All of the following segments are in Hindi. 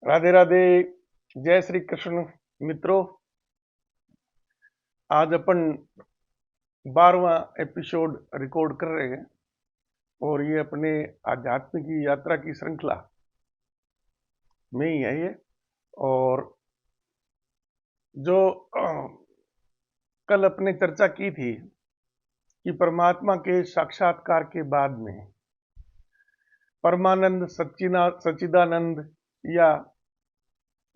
राधे राधे। जय श्री कृष्ण। मित्रों, आज अपन 12वां एपिसोड रिकॉर्ड कर रहे हैं और ये अपने आध्यात्म की यात्रा की श्रृंखला में ही है ये। और जो कल अपने चर्चा की थी कि परमात्मा के साक्षात्कार के बाद में परमानंद सच्चिदानंद या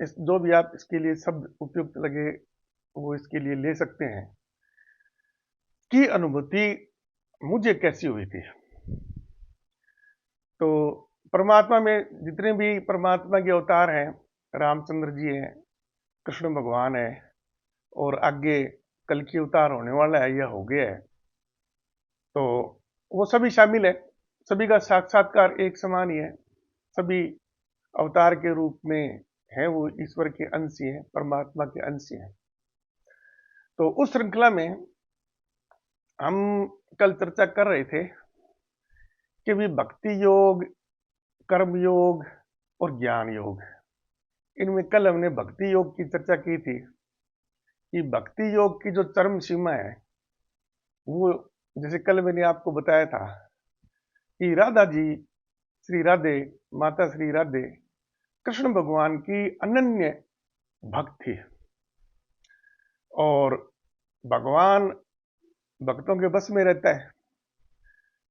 जो भी आप इसके लिए शब्द उपयुक्त लगे वो इसके लिए ले सकते हैं की अनुभूति मुझे कैसी हुई थी। तो परमात्मा में जितने भी परमात्मा के अवतार हैं, रामचंद्र जी हैं, कृष्ण भगवान है और आगे कल की अवतार होने वाला है या हो गया है, तो वो सभी शामिल है। सभी का साक्षात्कार एक समान ही है। सभी अवतार के रूप में है, वो ईश्वर के अंश ही है, परमात्मा के अंश ही है। तो उस श्रृंखला में हम कल चर्चा कर रहे थे कि भी भक्ति योग, कर्म योग और ज्ञान योग, इनमें कल हमने भक्ति योग की चर्चा की थी कि भक्ति योग की जो चरम सीमा है वो, जैसे कल मैंने आपको बताया था कि राधा जी, श्री राधे, माता श्री राधे कृष्ण भगवान की अनन्य भक्त थी और भगवान भक्तों के बस में रहता है।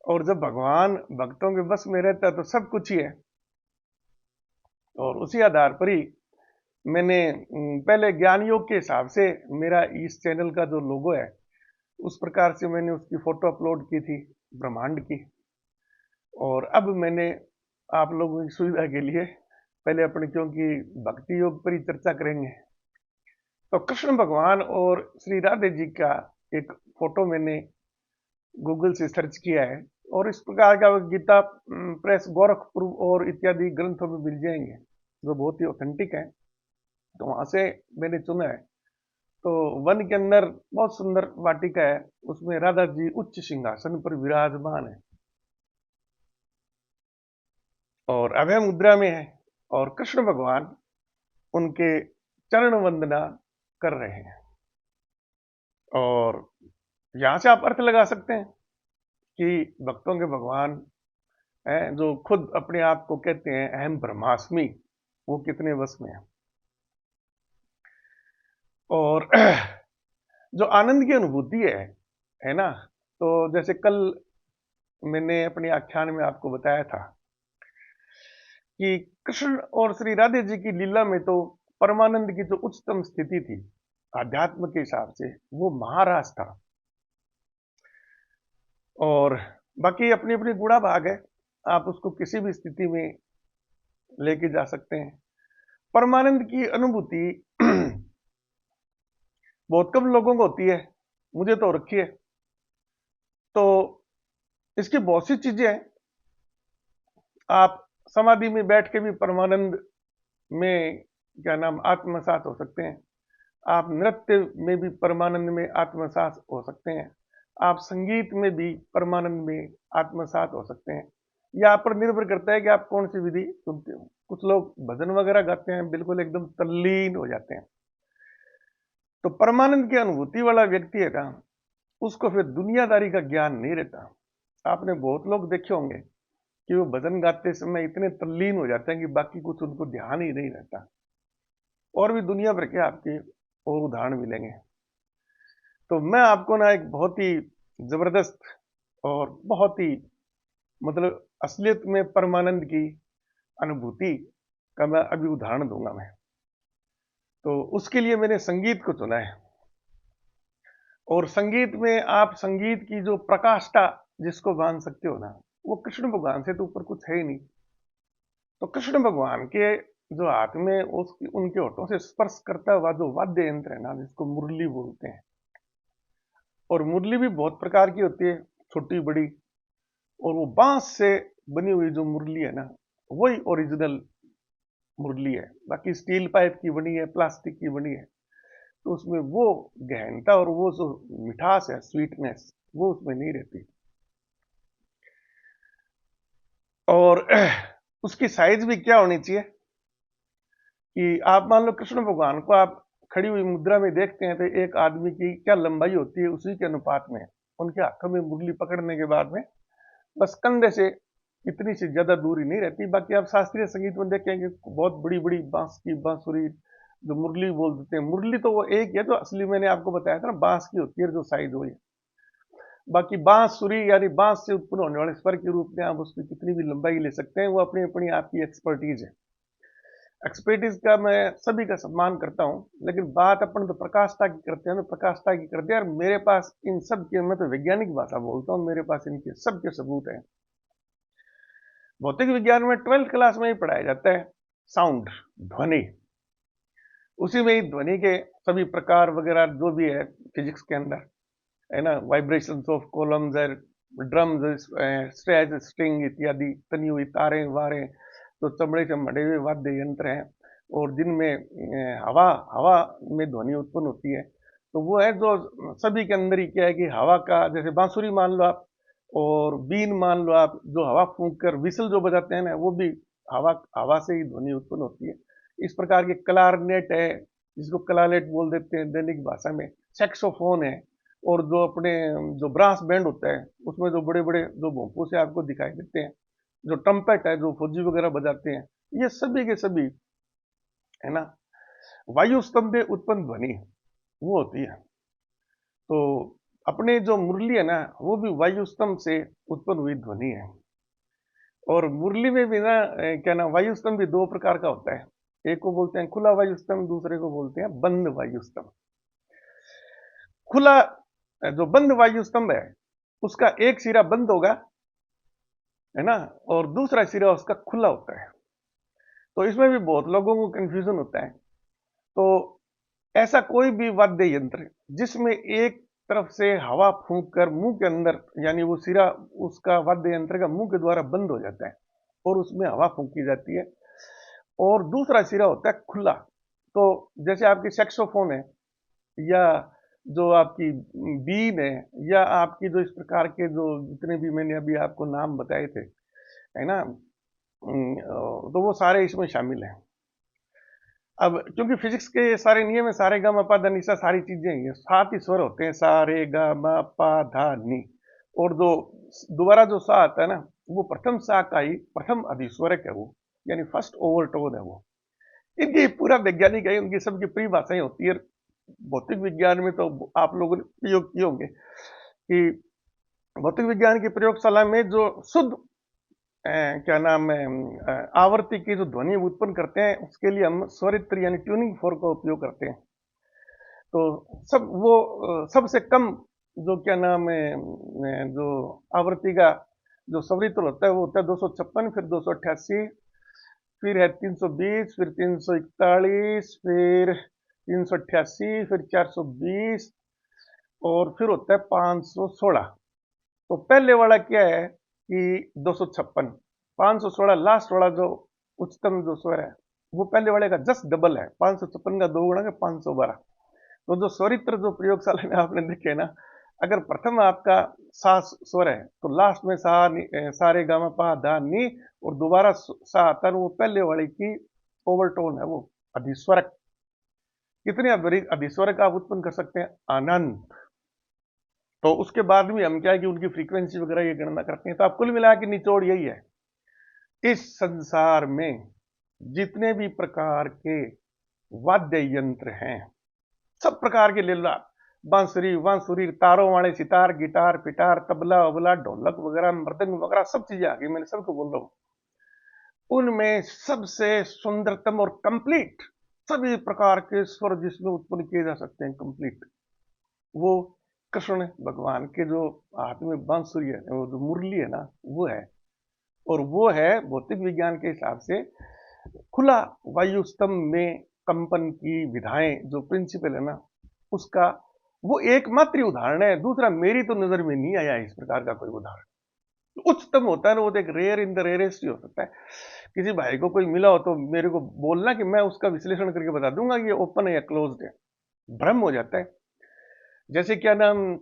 और जब भगवान भक्तों के बस में रहता है तो सब कुछ ही है। और उसी आधार पर ही मैंने पहले ज्ञान योग के हिसाब से मेरा इस चैनल का जो लोगो है उस प्रकार से मैंने उसकी फोटो अपलोड की थी, ब्रह्मांड की। और अब मैंने आप लोगों की सुविधा के लिए पहले अपने, क्योंकि भक्ति योग पर ही चर्चा करेंगे, तो कृष्ण भगवान और श्री राधे जी का एक फोटो मैंने गूगल से सर्च किया है और इस प्रकार का गीता प्रेस गोरखपुर और इत्यादि ग्रंथों में मिल जाएंगे जो बहुत ही ऑथेंटिक है। तो वहां से मैंने चुना है। तो वन के अंदर बहुत सुंदर वाटिका है, उसमें राधा जी उच्च सिंहासन पर विराजमान है और अभय मुद्रा में है और कृष्ण भगवान उनके चरण वंदना कर रहे हैं। और यहां से आप अर्थ लगा सकते हैं कि भक्तों के भगवान हैं जो खुद अपने आप को कहते हैं अहम ब्रह्मास्मि, वो कितने वश में है। और जो आनंद की अनुभूति है ना, तो जैसे कल मैंने अपने आख्यान में आपको बताया था कि कृष्ण और श्री राधे जी की लीला में तो परमानंद की जो उच्चतम स्थिति थी आध्यात्म के हिसाब से वो महाराज था। और बाकी अपनी अपनी गुणा भाग है, आप उसको किसी भी स्थिति में लेके जा सकते हैं। परमानंद की अनुभूति बहुत कम लोगों को होती है, मुझे तो रखी है। तो इसकी बहुत सी चीजें हैं। आप समाधि में बैठ के भी परमानंद में क्या नाम आत्मसात हो सकते हैं। आप नृत्य में भी परमानंद में आत्मसात हो सकते हैं। आप संगीत में भी परमानंद में आत्मसात हो सकते हैं। यह आप पर निर्भर करता है कि आप कौन सी विधि सुनते हो। कुछ लोग भजन वगैरह गाते हैं, बिल्कुल एकदम तल्लीन हो जाते हैं। तो परमानंद की अनुभूति वाला व्यक्ति है ना, उसको फिर दुनियादारी का ज्ञान नहीं रहता। आपने बहुत लोग देखे होंगे कि वो भजन गाते समय इतने तल्लीन हो जाते हैं कि बाकी कुछ उनको ध्यान ही नहीं रहता। और भी दुनिया भर के आपके और उदाहरण मिलेंगे। तो मैं आपको ना एक बहुत ही जबरदस्त और बहुत ही मतलब असलियत में परमानंद की अनुभूति का मैं अभी उदाहरण दूंगा मैं। तो उसके लिए मैंने संगीत को चुना है। और संगीत में आप संगीत की जो प्रकाष्ठा जिसको मान सकते हो ना, वो कृष्ण भगवान से तो ऊपर कुछ है ही नहीं। तो कृष्ण भगवान के जो हाथ में उनके होठों से स्पर्श करता हुआ जो वाद्य यंत्र है ना, जिसको मुरली बोलते हैं। और मुरली भी बहुत प्रकार की होती है, छोटी बड़ी। और वो बांस से बनी हुई जो मुरली है ना, वही ओरिजिनल मुरली है। बाकी स्टील पाइप की बनी है, प्लास्टिक की बनी है, तो उसमें वो गहनता और वो जो मिठास है, स्वीटनेस, वो उसमें नहीं रहती। और उसकी साइज भी क्या होनी चाहिए कि आप मान लो कृष्ण भगवान को आप खड़ी हुई मुद्रा में देखते हैं तो एक आदमी की क्या लंबाई होती है उसी के अनुपात में उनके हाथों में मुरली पकड़ने के बाद में बस कंधे से इतनी सी ज्यादा दूरी नहीं रहती। बाकी आप शास्त्रीय संगीत में देखेंगे बहुत बड़ी बड़ी बांस की बांसुरी जो मुरली बोल देते हैं, मुरली तो वो एक है जो असली मैंने आपको बताया था ना बांस की होती है जो साइज हुई। बाकी बांसुरी यानी बांस से उत्पन्न होने वाले स्वर के रूप में आप उसकी कितनी भी लंबाई ले सकते हैं, वो अपनी अपनी आपकी एक्सपर्टीज है। एक्सपर्टीज का मैं सभी का सम्मान करता हूं, लेकिन बात अपन तो प्रकाशता की करते हैं, तो प्रकाशता की करते हैं। और मेरे पास इन सब के, मैं तो वैज्ञानिक भाषा बोलता हूं, मेरे पास इनके सबके सबूत हैं। भौतिक विज्ञान में 12th क्लास में ही पढ़ाया जाता है साउंड, ध्वनि। उसी में ही ध्वनि के सभी प्रकार वगैरह जो भी है फिजिक्स के अंदर, है ना, वाइब्रेशंस ऑफ कॉलम्स और ड्रम्स, स्ट्रेच, स्ट्रिंग इत्यादि, तनी हुई तारें वारें, तो चमड़े से मढ़े हुए वाद्य यंत्र हैं, और जिनमें हवा हवा में ध्वनि उत्पन्न होती है। तो वो है जो सभी के अंदर ही क्या है कि हवा का, जैसे बांसुरी मान लो आप, और बीन मान लो आप, जो हवा फूंक कर विसल जो बजाते हैं ना, वो भी हवा हवा से ही ध्वनि उत्पन्न होती है। इस प्रकार के क्लारनेट है, जिसको क्लालेट बोल देते हैं दैनिक भाषा में, सैक्सोफोन है, और जो अपने जो ब्रास बैंड होता है उसमें जो बड़े बड़े जो भोंपू से आपको दिखाई देते हैं, जो ट्रम्पेट है जो फौजी वगैरह बजाते हैं, ये सभी के सभी, है ना, वायु स्तंभ में उत्पन्न ध्वनि वो होती है। तो अपने जो मुरली है ना, वो भी वायु स्तंभ से उत्पन्न हुई ध्वनि है। और मुरली में भी ना क्या ना, वायु स्तंभ भी दो प्रकार का होता है। एक को बोलते हैं खुला वायु स्तंभ, दूसरे को बोलते हैं बंद वायु स्तंभ। खुला जो बंद वायु स्तंभ है उसका एक सिरा बंद होगा, है ना, और दूसरा सिरा उसका खुला होता है। तो इसमें भी बहुत लोगों को कंफ्यूजन होता है। तो ऐसा कोई भी वाद्य यंत्र जिसमें एक तरफ से हवा फूंक कर मुंह के अंदर, यानी वो सिरा उसका वाद्य यंत्र का मुंह के द्वारा बंद हो जाता है और उसमें हवा फूंकी जाती है, और दूसरा सिरा होता है खुला। तो जैसे आपकी सैक्सोफोन है, या जो आपकी बीन है, या आपकी जो इस प्रकार के जो जितने भी मैंने अभी आपको नाम बताए थे, है ना, तो वो सारे इसमें शामिल हैं। अब क्योंकि फिजिक्स के सारे नियम है, सारे गा मा पा धा नी सा, सारी चीजें ही है, 7 ही स्वर होते हैं, सा रे गा मा पा धा नी। और जो दोबारा जो सा आता है ना, वो प्रथम सा का ही प्रथम अधिस्वरक है, वो यानी फर्स्ट ओवरटोन है वो। इनकी पूरा वैज्ञानिक है, उनकी सबकी परिभाषाएं होती है। भौतिक विज्ञान में तो आप लोगों ने प्रयोग किए होंगे कि भौतिक विज्ञान की प्रयोगशाला में जो शुद्ध क्या नाम है आवृत्ति की जो ध्वनि उत्पन्न करते हैं, उसके लिए हम स्वरित्र यानी ट्यूनिंग फोर्क का उपयोग करते हैं। तो सब वो सबसे कम जो क्या नाम है जो आवृत्ति का जो स्वरित्र होता है वो होता है 256, फिर 288, फिर है 320, फिर 341, फिर 388, फिर 420, और फिर होता है 516। तो पहले वाला क्या है कि 256, 516 लास्ट वाला जो उच्चतम जो स्वर है वो पहले वाले का जस्ट डबल है, 556 का 2 गुणा के 512। तो जो स्वरित्र जो प्रयोगशाला में आपने देखे ना, अगर प्रथम आपका सा स्वर है तो लास्ट में सा रे गा मा पा धा नी, और दोबारा सा आता है, वो पहले वाले की ओवरटोन है, वो अधिस्वरक। कितने अधिस्वरक आप उत्पन्न कर सकते हैं? अनंत। तो उसके बाद भी हम क्या है कि उनकी फ्रीक्वेंसी वगैरह ये गणना करते हैं। तो आप कुल मिला के निचोड़ यही है, इस संसार में जितने भी प्रकार के वाद्य यंत्र हैं, सब प्रकार के ले लो आप, बांसुरी वांसुरी, तारों वाले सितार, गिटार पिटार, तबला उबला, ढोलक वगैरह, मृदंग वगैरह, सब चीजें आ गई, मैंने सबको बोल रहा हूं। उनमें सबसे सुंदरतम और कंप्लीट सभी प्रकार के स्वर जिसमें उत्पन्न किए जा सकते हैं, कंप्लीट, वो कृष्ण भगवान के जो हाथ में बांसुरी है, वो जो मुरली है ना, वो है। और वो है भौतिक विज्ञान के हिसाब से खुला वायु स्तंभ में कंपन की विधाएं, जो प्रिंसिपल है ना, उसका वो एकमात्र उदाहरण है। दूसरा मेरी तो नजर में नहीं आया इस प्रकार का कोई उदाहरण। उच्चतम होता है ना, वो तो एक रेयर इन द रेयरेस्ट ही हो सकता है। किसी भाई को कोई मिला हो तो मेरे को बोलना कि मैं उसका विश्लेषण करके बता दूंगा कि ये ओपन है या क्लोज्ड है, भ्रम हो जाता है। जैसे क्या नाम,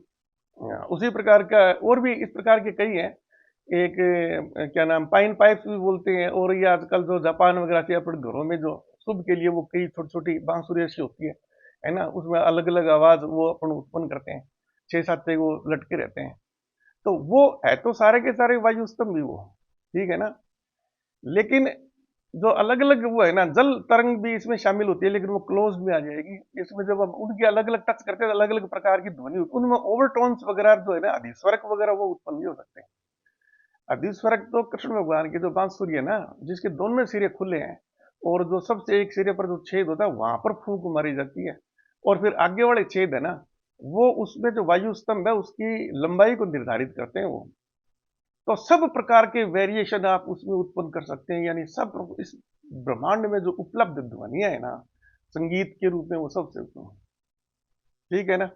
उसी प्रकार का और भी इस प्रकार के कई हैं एक क्या नाम पाइन पाइप्स भी बोलते हैं, और ये आजकल जो जापान वगैरह से अपने घरों में जो शुभ के लिए वो कई छोटी छोटी बांसुरी ऐसी होती है ना, उसमें अलग अलग आवाज वो अपन उत्पन्न करते हैं, 6-7 पे वो लटके रहते हैं। तो वो है तो सारे के सारे वायु स्तंभ भी वो, ठीक है ना। लेकिन जो अलग अलग वो है ना, जल तरंग भी इसमें शामिल होती है, लेकिन वो क्लोज में आ जाएगी। इसमें जब हम उनकी अलग अलग टच करते हैं, अलग अलग प्रकार की ध्वनि उनमें ओवरटोन्स वगैरह जो है ना, अधिस्वरक वगैरह वो उत्पन्न भी हो सकते हैं। अधिस्वरक तो कृष्ण भगवान की जो बांसुरी है ना, जिसके दोनों सिरे खुले हैं, और जो सबसे एक सिरे पर जो छेद होता है वहां पर फूंक मारी जाती है, और फिर आगे वाले छेद है ना, वो उसमें जो वायु स्तंभ है उसकी लंबाई को निर्धारित करते हैं वो। तो सब प्रकार के वेरिएशन आप उसमें उत्पन्न कर सकते हैं, यानी सब इस ब्रह्मांड में जो उपलब्ध ध्वनिया है ना, संगीत के रूप में वो सबसे उत्तम है। ठीक है ना।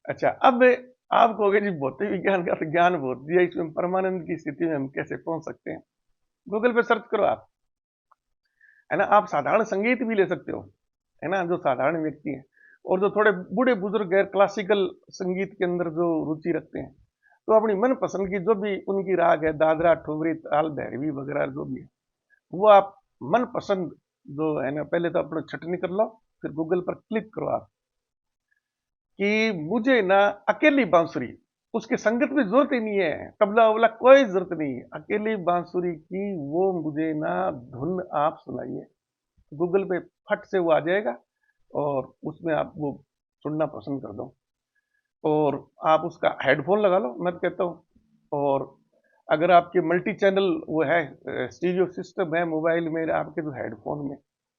अच्छा, अब आप कहोगे जी भौतिक विज्ञान का तो ज्ञान बहुत दिया, इसमें परमानंद की स्थिति में हम कैसे पहुंच सकते हैं? गूगल पे सर्च करो आप, है ना। आप साधारण संगीत भी ले सकते हो, है ना, जो साधारण व्यक्ति हैं और जो थोड़े बूढ़े बुजुर्ग गैर क्लासिकल संगीत के अंदर जो रुचि रखते हैं, तो अपनी मन पसंद की जो भी उनकी राग है, दादरा ठुमरी ताल भैरवी वगैरह जो भी है, वो आप मन पसंद जो है ना, पहले तो अपना छटनी कर लो, फिर गूगल पर क्लिक करो आप कि मुझे ना अकेली बांसुरी, उसके संगत में जरूरत ही नहीं है, तबला वबला कोई जरूरत नहीं है, अकेली बांसुरी की वो मुझे ना धुन आप सुनाइए। गूगल पे फट से वो आ जाएगा, और उसमें आप वो सुनना पसंद कर दो, और आप उसका हेडफोन लगा लो, मैं तो कहता हूँ। और अगर आपके मल्टी चैनल वो है, स्टीरियो सिस्टम है मोबाइल में आपके जो हेडफोन में,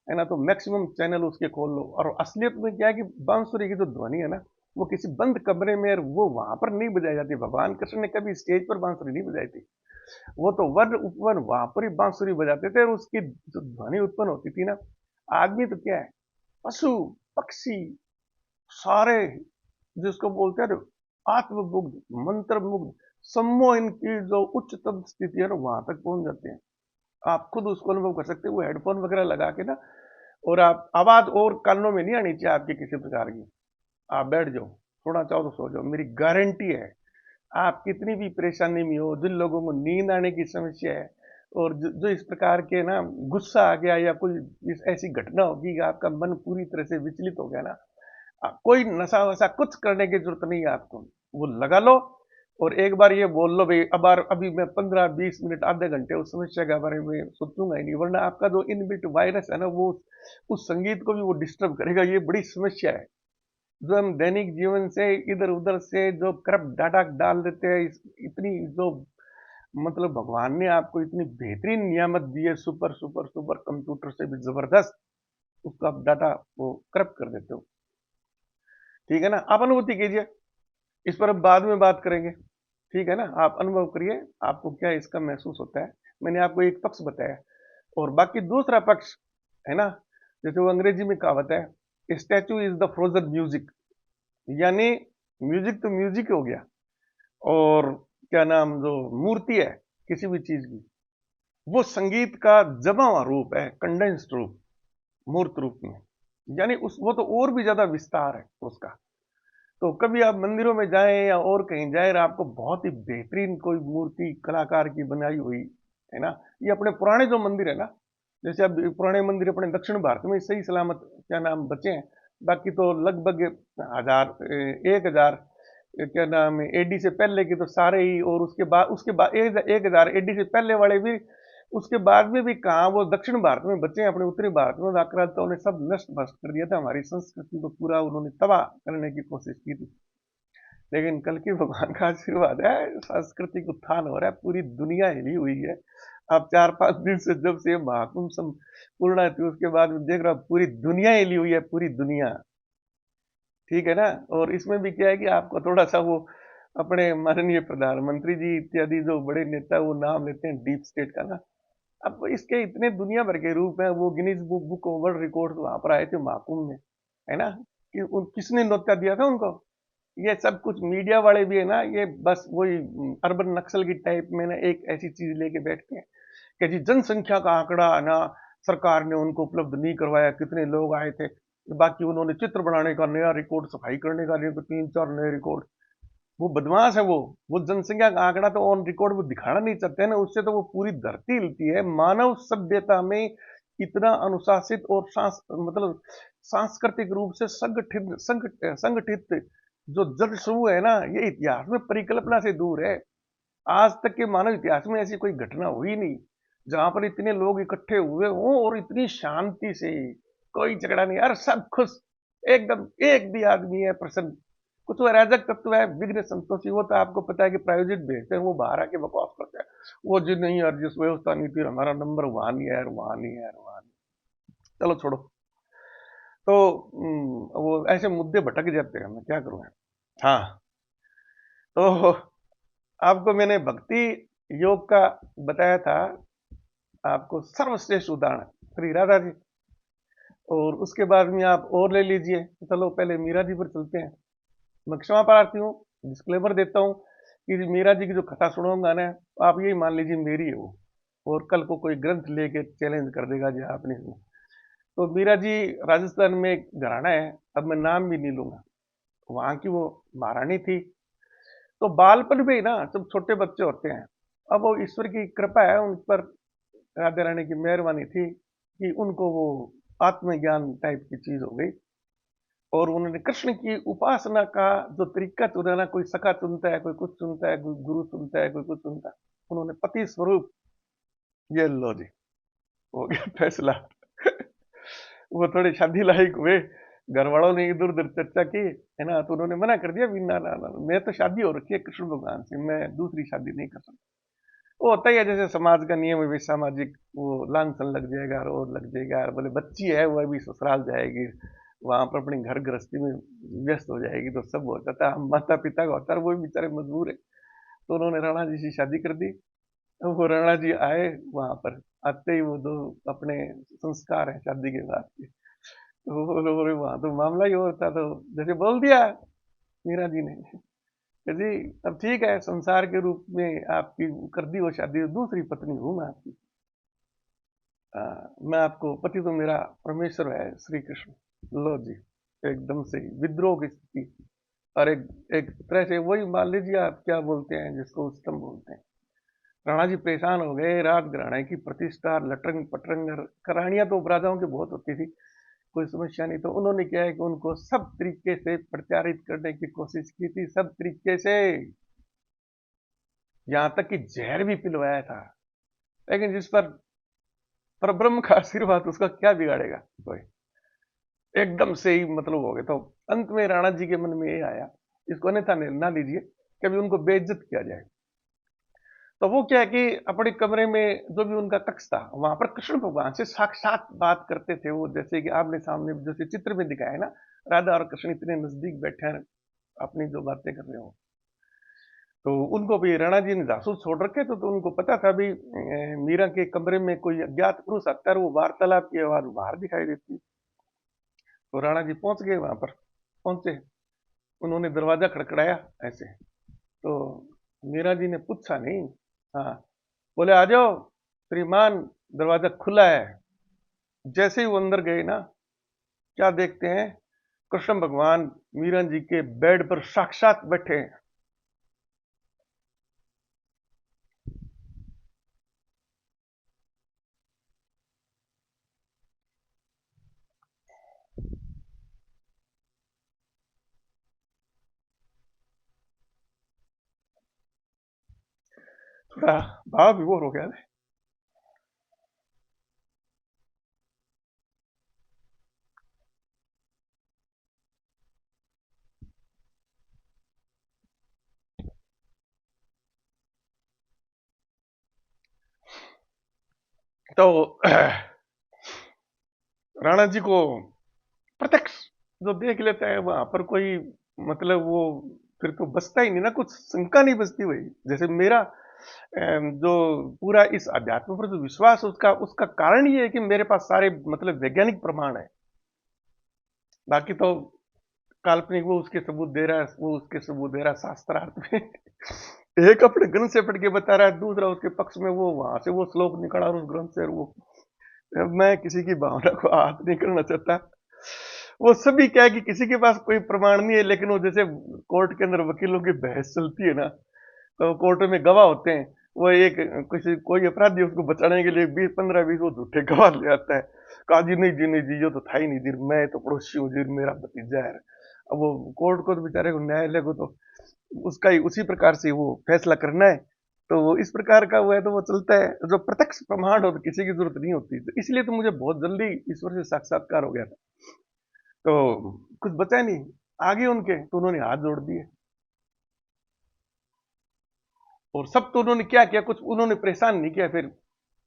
है ना, तो मैक्सिमम चैनल उसके खोल लो। और असलियत में क्या है कि बांसुरी की जो ध्वनि है ना, वो किसी बंद कमरे में वो वहां पर नहीं बजाई जाती। भगवान कृष्ण ने कभी स्टेज पर बांसुरी नहीं बजाई थी, वो तो वन उपवन वहां पर ही बांसुरी बजाते थे, और उसकी जो ध्वनि उत्पन्न होती थी ना, आदमी तो क्या है, पशु पक्षी सारे, जिसको बोलते हैं ना आत्ममुग्ध मंत्र मुग्ध, सम्मोहन की जो उच्चतम स्थिति है ना, वहां तक पहुंच जाते हैं। आप खुद उसको अनुभव कर सकते हैं, वो हेडफोन वगैरह लगा के ना, और आप आवाज और कानों में नहीं आनी चाहिए आपके किसी प्रकार की। आप बैठ जाओ, सोना चाहो तो सो जाओ, मेरी गारंटी है। आप कितनी भी परेशानी में हो, जिन लोगों को नींद आने की समस्या है, और जो इस प्रकार के ना गुस्सा आ गया, या कोई ऐसी घटना होगी कि आपका मन पूरी तरह से विचलित हो गया ना, कोई नशा वशा कुछ करने की जरूरत नहीं है आपको, वो लगा लो, और एक बार ये बोल लो भाई, अब अभी मैं 15-20 मिनट आधे घंटे उस समस्या के बारे में सोचूंगा ही नहीं, वरना आपका जो इनबिल्ट वायरस है ना, वो उस संगीत को भी वो डिस्टर्ब करेगा। ये बड़ी समस्या है, जो हम दैनिक जीवन से इधर उधर से जो करप्ट डाटा डाल देते हैं, इतनी जो मतलब भगवान ने आपको इतनी बेहतरीन नियामत दी है, सुपर सुपर सुपर कंप्यूटर से भी जबरदस्त, उसका आप डाटा वो करप्ट कर देते हो। ठीक है ना, आप अनुभूति कीजिए, इस पर अब बाद में बात करेंगे। ठीक है ना, आप अनुभव करिए, आपको क्या इसका महसूस होता है। मैंने आपको एक पक्ष बताया, और बाकी दूसरा पक्ष है ना, जैसे वो अंग्रेजी में कहावत है, statue is the frozen music, यानी म्यूजिक तो म्यूजिक हो गया, और क्या नाम जो मूर्ति है किसी भी चीज की, वो संगीत का जमा हुआ रूप है, कंडेंस्ड रूप, मूर्त रूप में, यानी उस वो तो और भी ज्यादा विस्तार है उसका। तो कभी आप मंदिरों में जाएं या और कहीं जाएं, और आपको बहुत ही बेहतरीन कोई मूर्ति कलाकार की बनाई हुई, है ना, ये अपने पुराने जो मंदिर है ना, जैसे अब पुराने मंदिर अपने दक्षिण भारत में सही सलामत क्या नाम बचे हैं, बाकी तो लगभग 1000 1000 क्या नाम एडी से पहले के तो सारे ही, और उसके बाद 1000 एडी से पहले वाले भी, उसके बाद में भी कहाँ वो दक्षिण भारत में बचे हैं, अपने उत्तरी भारत में आक्रांताओं ने सब नष्ट भ्रष्ट कर दिया था, हमारी संस्कृति को पूरा उन्होंने तबाह करने की कोशिश की थी। लेकिन कल की भगवान का आशीर्वाद है, सांस्कृतिक उत्थान हो रहा है, पूरी दुनिया हिली हुई है। अब 4-5 दिन से जब से महाकुंभ पूर्ण थी, उसके बाद में देख रहा पूरी दुनिया हिली हुई है, पूरी दुनिया। ठीक है ना। और इसमें भी क्या है कि आपको थोड़ा सा वो अपने माननीय प्रधानमंत्री जी इत्यादि जो बड़े नेता वो नाम लेते हैं डीप स्टेट का ना, अब इसके इतने दुनिया भर के रूप हैं, वो Guinness book of world record वहां पर आए थे महाकुंभ में, है ना, कि किसने न्योता दिया था उनको? ये सब कुछ मीडिया वाले भी है ना, ये बस वही अर्बन नक्सल की टाइप में ना एक ऐसी चीज लेके बैठते हैं कि जी जनसंख्या का आंकड़ा है ना, सरकार ने उनको उपलब्ध नहीं करवाया, कितने लोग आए थे, बाकी उन्होंने चित्र बनाने का नया रिकॉर्ड, सफाई करने का 3-4 नए रिकॉर्ड। वो बदमाश है। वो जनसंख्या का आंकड़ा तो ऑन रिकॉर्ड वो दिखाना नहीं चाहते हैं ना, उससे तो वो पूरी धरती हिलती है। मानव सभ्यता में इतना अनुशासित और मतलब सांस्कृतिक रूप से संगठित संगठित जो जन समूह है ना, ये इतिहास में परिकल्पना से दूर है। आज तक के मानव इतिहास में ऐसी कोई घटना हुई नहीं जहां पर इतने लोग इकट्ठे हुए हों और इतनी शांति से, कोई झगड़ा नहीं, यार सब खुश, एकदम एक भी आदमी है प्रसन्न। कुछ वो अराजक तत्व है विघ्न संतोषी, वो तो आपको पता है कि प्रायोजित भेजते हैं, वो बाहर आके बकवास करते हैं। वो जी नहीं यार, जिस व्यवस्था नहीं थी हमारा नंबर वहां नहीं है यार, वहां नहीं है यार, वहां नहीं। चलो छोड़ो। तो वो ऐसे मुद्दे भटक जाते हैं, मैं क्या करूं। हाँ, तो आपको मैंने भक्ति योग का बताया था, आपको सर्वश्रेष्ठ उदाहरण श्री राधा जी। और उसके बाद में आप और ले लीजिए। तो चलो पहले मीरा जी पर चलते हैं। मैं क्षमा प्रार्थी हूँ, डिस्क्लेमर देता हूँ कि मीरा जी की जो कथा सुनाऊंगा ना, आप यही मान लीजिए मेरी है वो, और कल को कोई ग्रंथ लेके चैलेंज कर देगा जी आपने। तो मीरा जी राजस्थान में एक घराना है, अब मैं नाम भी नहीं लूंगा, वहां की वो महारानी थी। तो बालपन में ही ना, जब छोटे बच्चे होते हैं, अब वो ईश्वर की कृपा है उन पर, राधे रानी की मेहरबानी थी कि उनको वो आत्मज्ञान टाइप की चीज हो गई। और उन्होंने कृष्ण की उपासना का जो तरीका चुना ना, कोई सखा चुनता है, कोई कुछ चुनता है, कोई गुरु चुनता है, कोई कुछ चुनता है, उन्होंने पति स्वरूप, ये लो जी, हो गया फैसला। वो थोड़े शादी लायक हुए, घर वालों ने इधर उधर चर्चा की है ना, तो उन्होंने मना कर दिया भी ना ना ना, मैं तो शादी हो रखी है कृष्ण भगवान से, मैं दूसरी शादी नहीं कर सकता। वो होता ही है, जैसे समाज का नियम है, सामाजिक वो लांछन लग जाएगा, रोज लग जाएगा, बोले बच्ची है वो अभी ससुराल जाएगी, वहां पर अपनी घर गृहस्थी में व्यस्त हो जाएगी, तो सब हो जाता है, माता पिता का होता है, वो भी बेचारे मजबूर है। तो उन्होंने राणा जी से शादी कर दी। वो राणा जी आए वहां पर, आते ही वो दो अपने संस्कार है शादी के बाद के, तो बोले वहां तो मामला ही होता, तो जैसे बोल दिया मीरा जी ने कि जी अब ठीक है, संसार के रूप में आपकी कर दी वो शादी, दूसरी पत्नी हूं मैं आपकी। मैं आपको, पति तो मेरा परमेश्वर है श्री कृष्ण। लो जी, एकदम से विद्रोह की स्थिति। और एक एक तरह से वही मान लीजिए, आप क्या बोलते हैं जिसको उत्तम बोलते हैं। राणा जी परेशान हो गए, रात घराने की प्रतिष्ठा, लटरंग पटरंग करानियां तो राजाओं की बहुत होती थी, कोई समस्या नहीं। तो उन्होंने क्या है कि उनको सब तरीके से प्रचारित करने की कोशिश की थी, सब तरीके से, यहां तक कि जहर भी पिलवाया था। लेकिन जिस पर परब्रह्म का आशीर्वाद, उसका क्या बिगाड़ेगा कोई, एकदम से ही मतलब हो गया। तो अंत में राणा जी के मन में ये आया, इसको अन्यथा ना लीजिए, कभी उनको बेइज्जत किया जाए। तो वो क्या है कि अपने कमरे में जो भी उनका कक्ष था, वहां पर कृष्ण भगवान से साक्षात बात करते थे वो, जैसे कि आपने सामने जैसे चित्र में दिखाया है ना, राधा और कृष्ण इतने नजदीक बैठे हैं, अपनी जो बातें कर रहे हो। तो उनको भी राणा जी ने जासूस छोड़ रखे थे, तो उनको पता था भी मीरा के कमरे में कोई अज्ञात पुरुष आता है, वो वार्तालाप की आवाज बाहर दिखाई देती। तो राणा जी पहुंच गए वहां पर, पहुंचे, उन्होंने दरवाजा खड़खड़ाया ऐसे। तो मीरा जी ने पूछा नहीं, हाँ, बोले आ जाओ श्रीमान, दरवाजा खुला है। जैसे ही वो अंदर गए ना, क्या देखते हैं, कृष्ण भगवान मीरा जी के बेड पर साक्षात बैठे हैं। थोड़ा भाव विभोर हो गया। तो राणा जी को प्रत्यक्ष जो देख लेता है वहां पर कोई, मतलब वो फिर तो बचता ही नहीं ना, कुछ शंका नहीं बचती। वही जैसे मेरा जो पूरा इस अध्यात्म पर जो विश्वास है, उसका उसका कारण ये है कि मेरे पास सारे मतलब वैज्ञानिक प्रमाण है। बाकी तो काल्पनिक वो उसके सबूत दे रहा है, वो उसके सबूत दे रहा है शास्त्रार्थ में। एक अपने ग्रंथ से पढ़ के बता रहा है, दूसरा उसके पक्ष में वो वहां से वो श्लोक निकला और उस ग्रंथ से वो। अब मैं किसी की भावना को आहत नहीं करना चाहता, वो सभी क्या है कि किसी के पास कोई प्रमाण नहीं है, लेकिन वो जैसे कोर्ट के अंदर वकीलों की बहस चलती है ना, तो कोर्ट में गवाह होते हैं। वो एक किसी कोई अपराधी उसको बचाने के लिए 20 15 20 वो झूठे गवाह ले आता है। कहा जी नहीं जी नहीं जी, ये तो था ही नहीं जी, मैं तो पड़ोसी हूँ जी, मेरा भतीजा है। अब वो कोर्ट को तो बेचारे को, न्यायालय को तो उसका ही उसी प्रकार से वो फैसला करना है। तो वो इस प्रकार का वो है, तो वो चलता है। जो प्रत्यक्ष प्रमाण हो तो किसी की जरूरत नहीं होती, तो इसलिए तो मुझे बहुत जल्दी ईश्वर से साक्षात्कार हो गया था। तो कुछ बचा नहीं, आगे उनके तो उन्होंने हाथ जोड़ दिए। और सब तो उन्होंने क्या किया, कुछ उन्होंने परेशान नहीं किया। फिर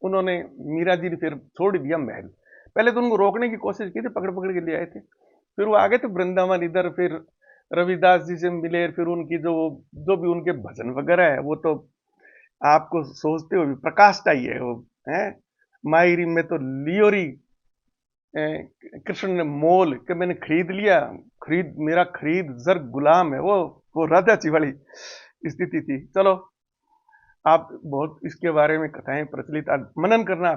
उन्होंने, मीरा जी ने फिर छोड़ दिया महल। पहले तो उनको रोकने की कोशिश की थी, पकड़ पकड़ के ले आए थे। फिर वो आ गए थे वृंदावन इधर, फिर रविदास जी से मिले। फिर उनकी जो जो भी उनके भजन वगैरह है, वो तो आपको सोचते हो भी प्रकाश चाहिए वो है। मायरी में तो लियोरी कृष्ण ने मोल के मैंने खरीद लिया, खरीद मेरा खरीद जर गुलाम है। वो राधा जी वाली स्थिति थी। चलो, आप बहुत इसके बारे में कथाएं प्रचलित, आप मनन करना।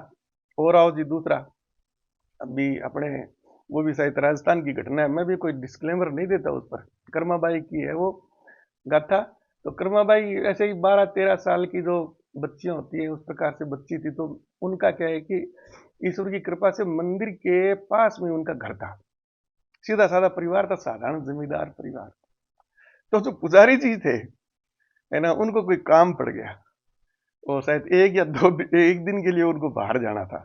और आओ जी दूसरा, अभी अपने वो भी शायद राजस्थान की घटना है। मैं भी कोई डिस्क्लेमर नहीं देता उस पर, कर्माबाई की है वो गाथा। तो कर्माबाई ऐसे ही 12 13 साल की जो बच्चियां होती है, उस प्रकार से बच्ची थी। तो उनका क्या है कि ईश्वर की कृपा से मंदिर के पास में उनका घर था। सीधा साधा परिवार था, साधारण जमींदार परिवार। तो जो पुजारी जी थे, है ना, उनको कोई काम पड़ गया, और शायद एक या दो एक दिन के लिए उनको बाहर जाना था।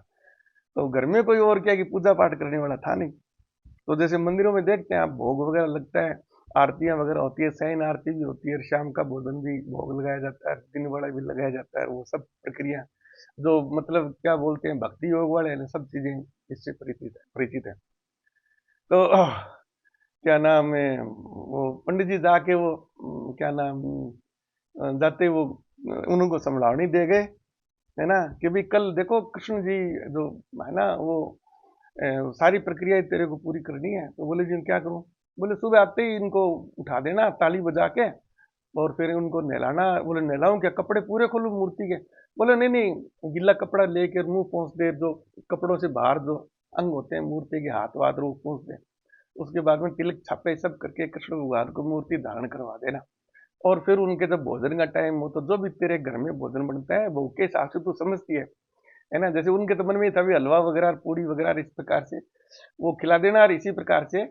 तो घर में कोई और क्या कि पूजा पाठ करने वाला था नहीं। तो जैसे मंदिरों में देखते हैं आप, भोग वगैरह लगता है, आरतियां वगैरह होती है, शयन आरती भी होती है, शाम का भोजन भी भोग लगाया जाता है, दिन वाला भी लगाया जाता है। वो सब प्रक्रिया जो मतलब क्या बोलते हैं, भक्ति योग वाले हैं, सब चीजें इससे परिचित है। तो क्या नाम है, वो पंडित जी जाके वो क्या नाम, जाते वो उनको संभलावनी दे गए, है ना, कि भाई कल देखो कृष्ण जी जो है ना, वो सारी प्रक्रिया तेरे को पूरी करनी है। तो बोले जी क्या करूं? बोले सुबह आते ही इनको उठा देना ताली बजा के, और फिर उनको नहलाना। बोले नहलाऊं क्या, कपड़े पूरे खोलूं मूर्ति के? बोले नहीं नहीं, गिल्ला कपड़ा लेकर मुंह पोंछ दे, जो कपड़ों से बाहर जो अंग होते हैं मूर्ति के, हाथ वाथ रो पोंछ दे। उसके बाद में तिलक छापे सब करके कृष्ण भगवान को मूर्ति धारण करवा देना। और फिर उनके जब भोजन का टाइम हो, तो जो भी तेरे घर में भोजन बनता है वो के हिसाब से तू समझती है ना, जैसे उनके तो मन में था भी हलवा वगैरह पूड़ी वगैरह, इस प्रकार से वो खिला देना। और इसी प्रकार से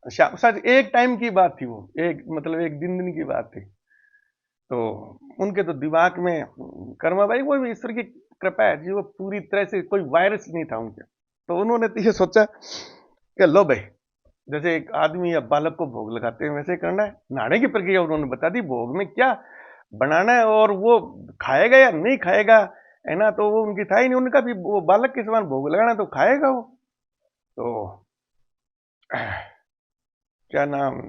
शाम, शायद एक टाइम की बात थी वो, एक मतलब एक दिन दिन की बात थी। तो उनके तो दिमाग में कर्मा भाई, वो भी ईश्वर की कृपा है जी, वो पूरी तरह से कोई वायरस नहीं था उनके। तो उन्होंने तो ये सोचा कि लो भाई, जैसे एक आदमी या बालक को भोग लगाते हैं वैसे करना है। नहाने की प्रक्रिया उन्होंने बता दी, भोग में क्या बनाना है, और वो खाएगा या नहीं खाएगा, है ना। तो वो उनकी था ही नहीं, उनका भी वो बालक के समान भोग लगाना, तो खाएगा वो। तो क्या नाम,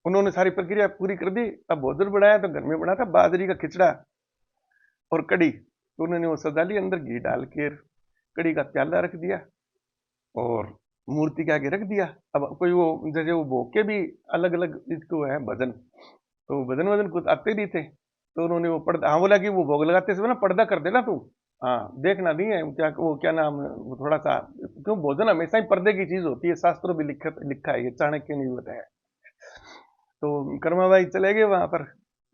उन्होंने सारी प्रक्रिया पूरी कर दी। अब भोजन बनाया तो घर में बना था बाजरी का खिचड़ा और कड़ी। तो उन्होंने वो सजा ली, अंदर घी डाल के कड़ी का प्याला रख दिया और मूर्ति के आगे रख दिया। अब कोई वो जैसे वो भोग के भी अलग अलग इसको है भजन, तो भजन वजन कुछ आते नहीं थे। तो उन्होंने वो पर्दा, हाँ बोला कि वो भोग लगाते समय ना पर्दा कर देना तू, हाँ देखना नहीं है क्या, वो क्या नाम है, वो थोड़ा सा, क्यों भोजन हमेशा ही पर्दे की चीज होती है, शास्त्रों में लिखा लिखा है, ये चाणक्य ने भी बताया। तो कर्मा भाई चले गए वहां पर,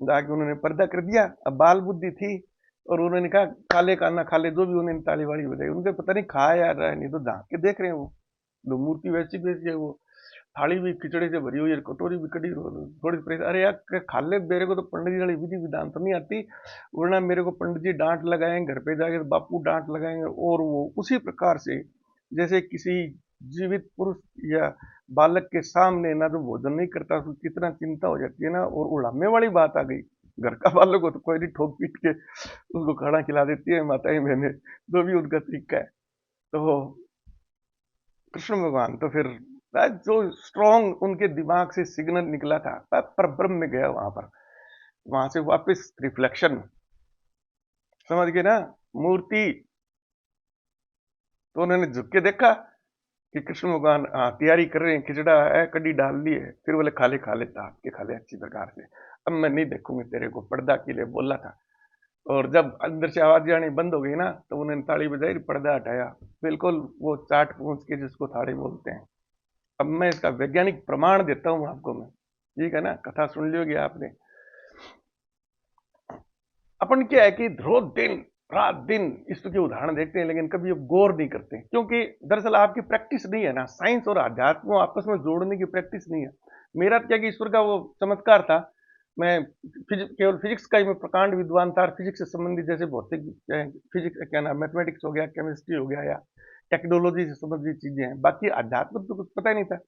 जाके उन्होंने पर्दा कर दिया। अब बाल बुद्धि थी, और उन्होंने कहा खा ले खाना खा ले, जो भी उन्होंने ताली वाली बजाई, उनके पता नहीं खाया या रहा नहीं। तो झांक के देख रहे हैं वो, दो मूर्ति वैसी की वैसी है, वो थाली भी खिचड़े से भरी हुई है, कटोरी भी कटी, थोड़ी प्रेस। अरे यार खा ले, मेरे को तो पंडित जी वाली विधि विधान तो नहीं आती, वरना मेरे को पंडित जी डांट लगाएंगे, घर पे जाके बापू डांट लगाएंगे। और वो उसी प्रकार से जैसे किसी जीवित पुरुष या बालक के सामने ना जो भोजन नहीं करता, उसको कितना चिंता हो जाती है ना। और उड़ामे वाली बात आ गई, घर का बालक हो तो कोई नहीं, ठोक पीट के उसको खाना खिला देती है माताएं बहनें, जो भी उनका तरीका है। तो कृष्ण भगवान तो फिर जो स्ट्रॉन्ग उनके दिमाग से सिग्नल निकला था, पर ब्रह्म में गया वहां पर, वहां से वापस रिफ्लेक्शन, समझ गए ना, मूर्ति। तो उन्होंने झुक के देखा कि कृष्ण भगवान हाँ तैयारी कर रहे हैं, खिचड़ा है, कड़ी डाल ली है। फिर बोले खा ले ताप के खा ले अच्छी प्रकार से, अब मैं नहीं देखूंगी तेरे को, पर्दा के लिए बोला था। और जब अंदर से आवाज आनी बंद हो गई ना, तो उन्होंने ताली बजाई, पर्दा हटाया। बिल्कुल वो चाट पूंछ के जिसको थाड़ी बोलते हैं। अब मैं इसका वैज्ञानिक प्रमाण देता हूं आपको मैं। ठीक है ना, कथा सुन लियोगे आपने। अपन क्या है कि रोज दिन रात दिन इसके उदाहरण देखते हैं, लेकिन कभी अब गौर नहीं करते, क्योंकि दरअसल आपकी प्रैक्टिस नहीं है ना, साइंस और अध्यात्म को आपस में जोड़ने की प्रैक्टिस नहीं है। मेरा क्या कि ईश्वर का वो चमत्कार था। मैं केवल फिजिक्स का ही मैं प्रकांड विद्वान था, और फिजिक्स से संबंधित जैसे भौतिक फिजिक्स क्या नाम, मैथमेटिक्स हो गया, केमिस्ट्री हो गया, या टेक्नोलॉजी से संबंधित चीजें हैं, बाकी अध्यात्म तो कुछ पता ही नहीं था।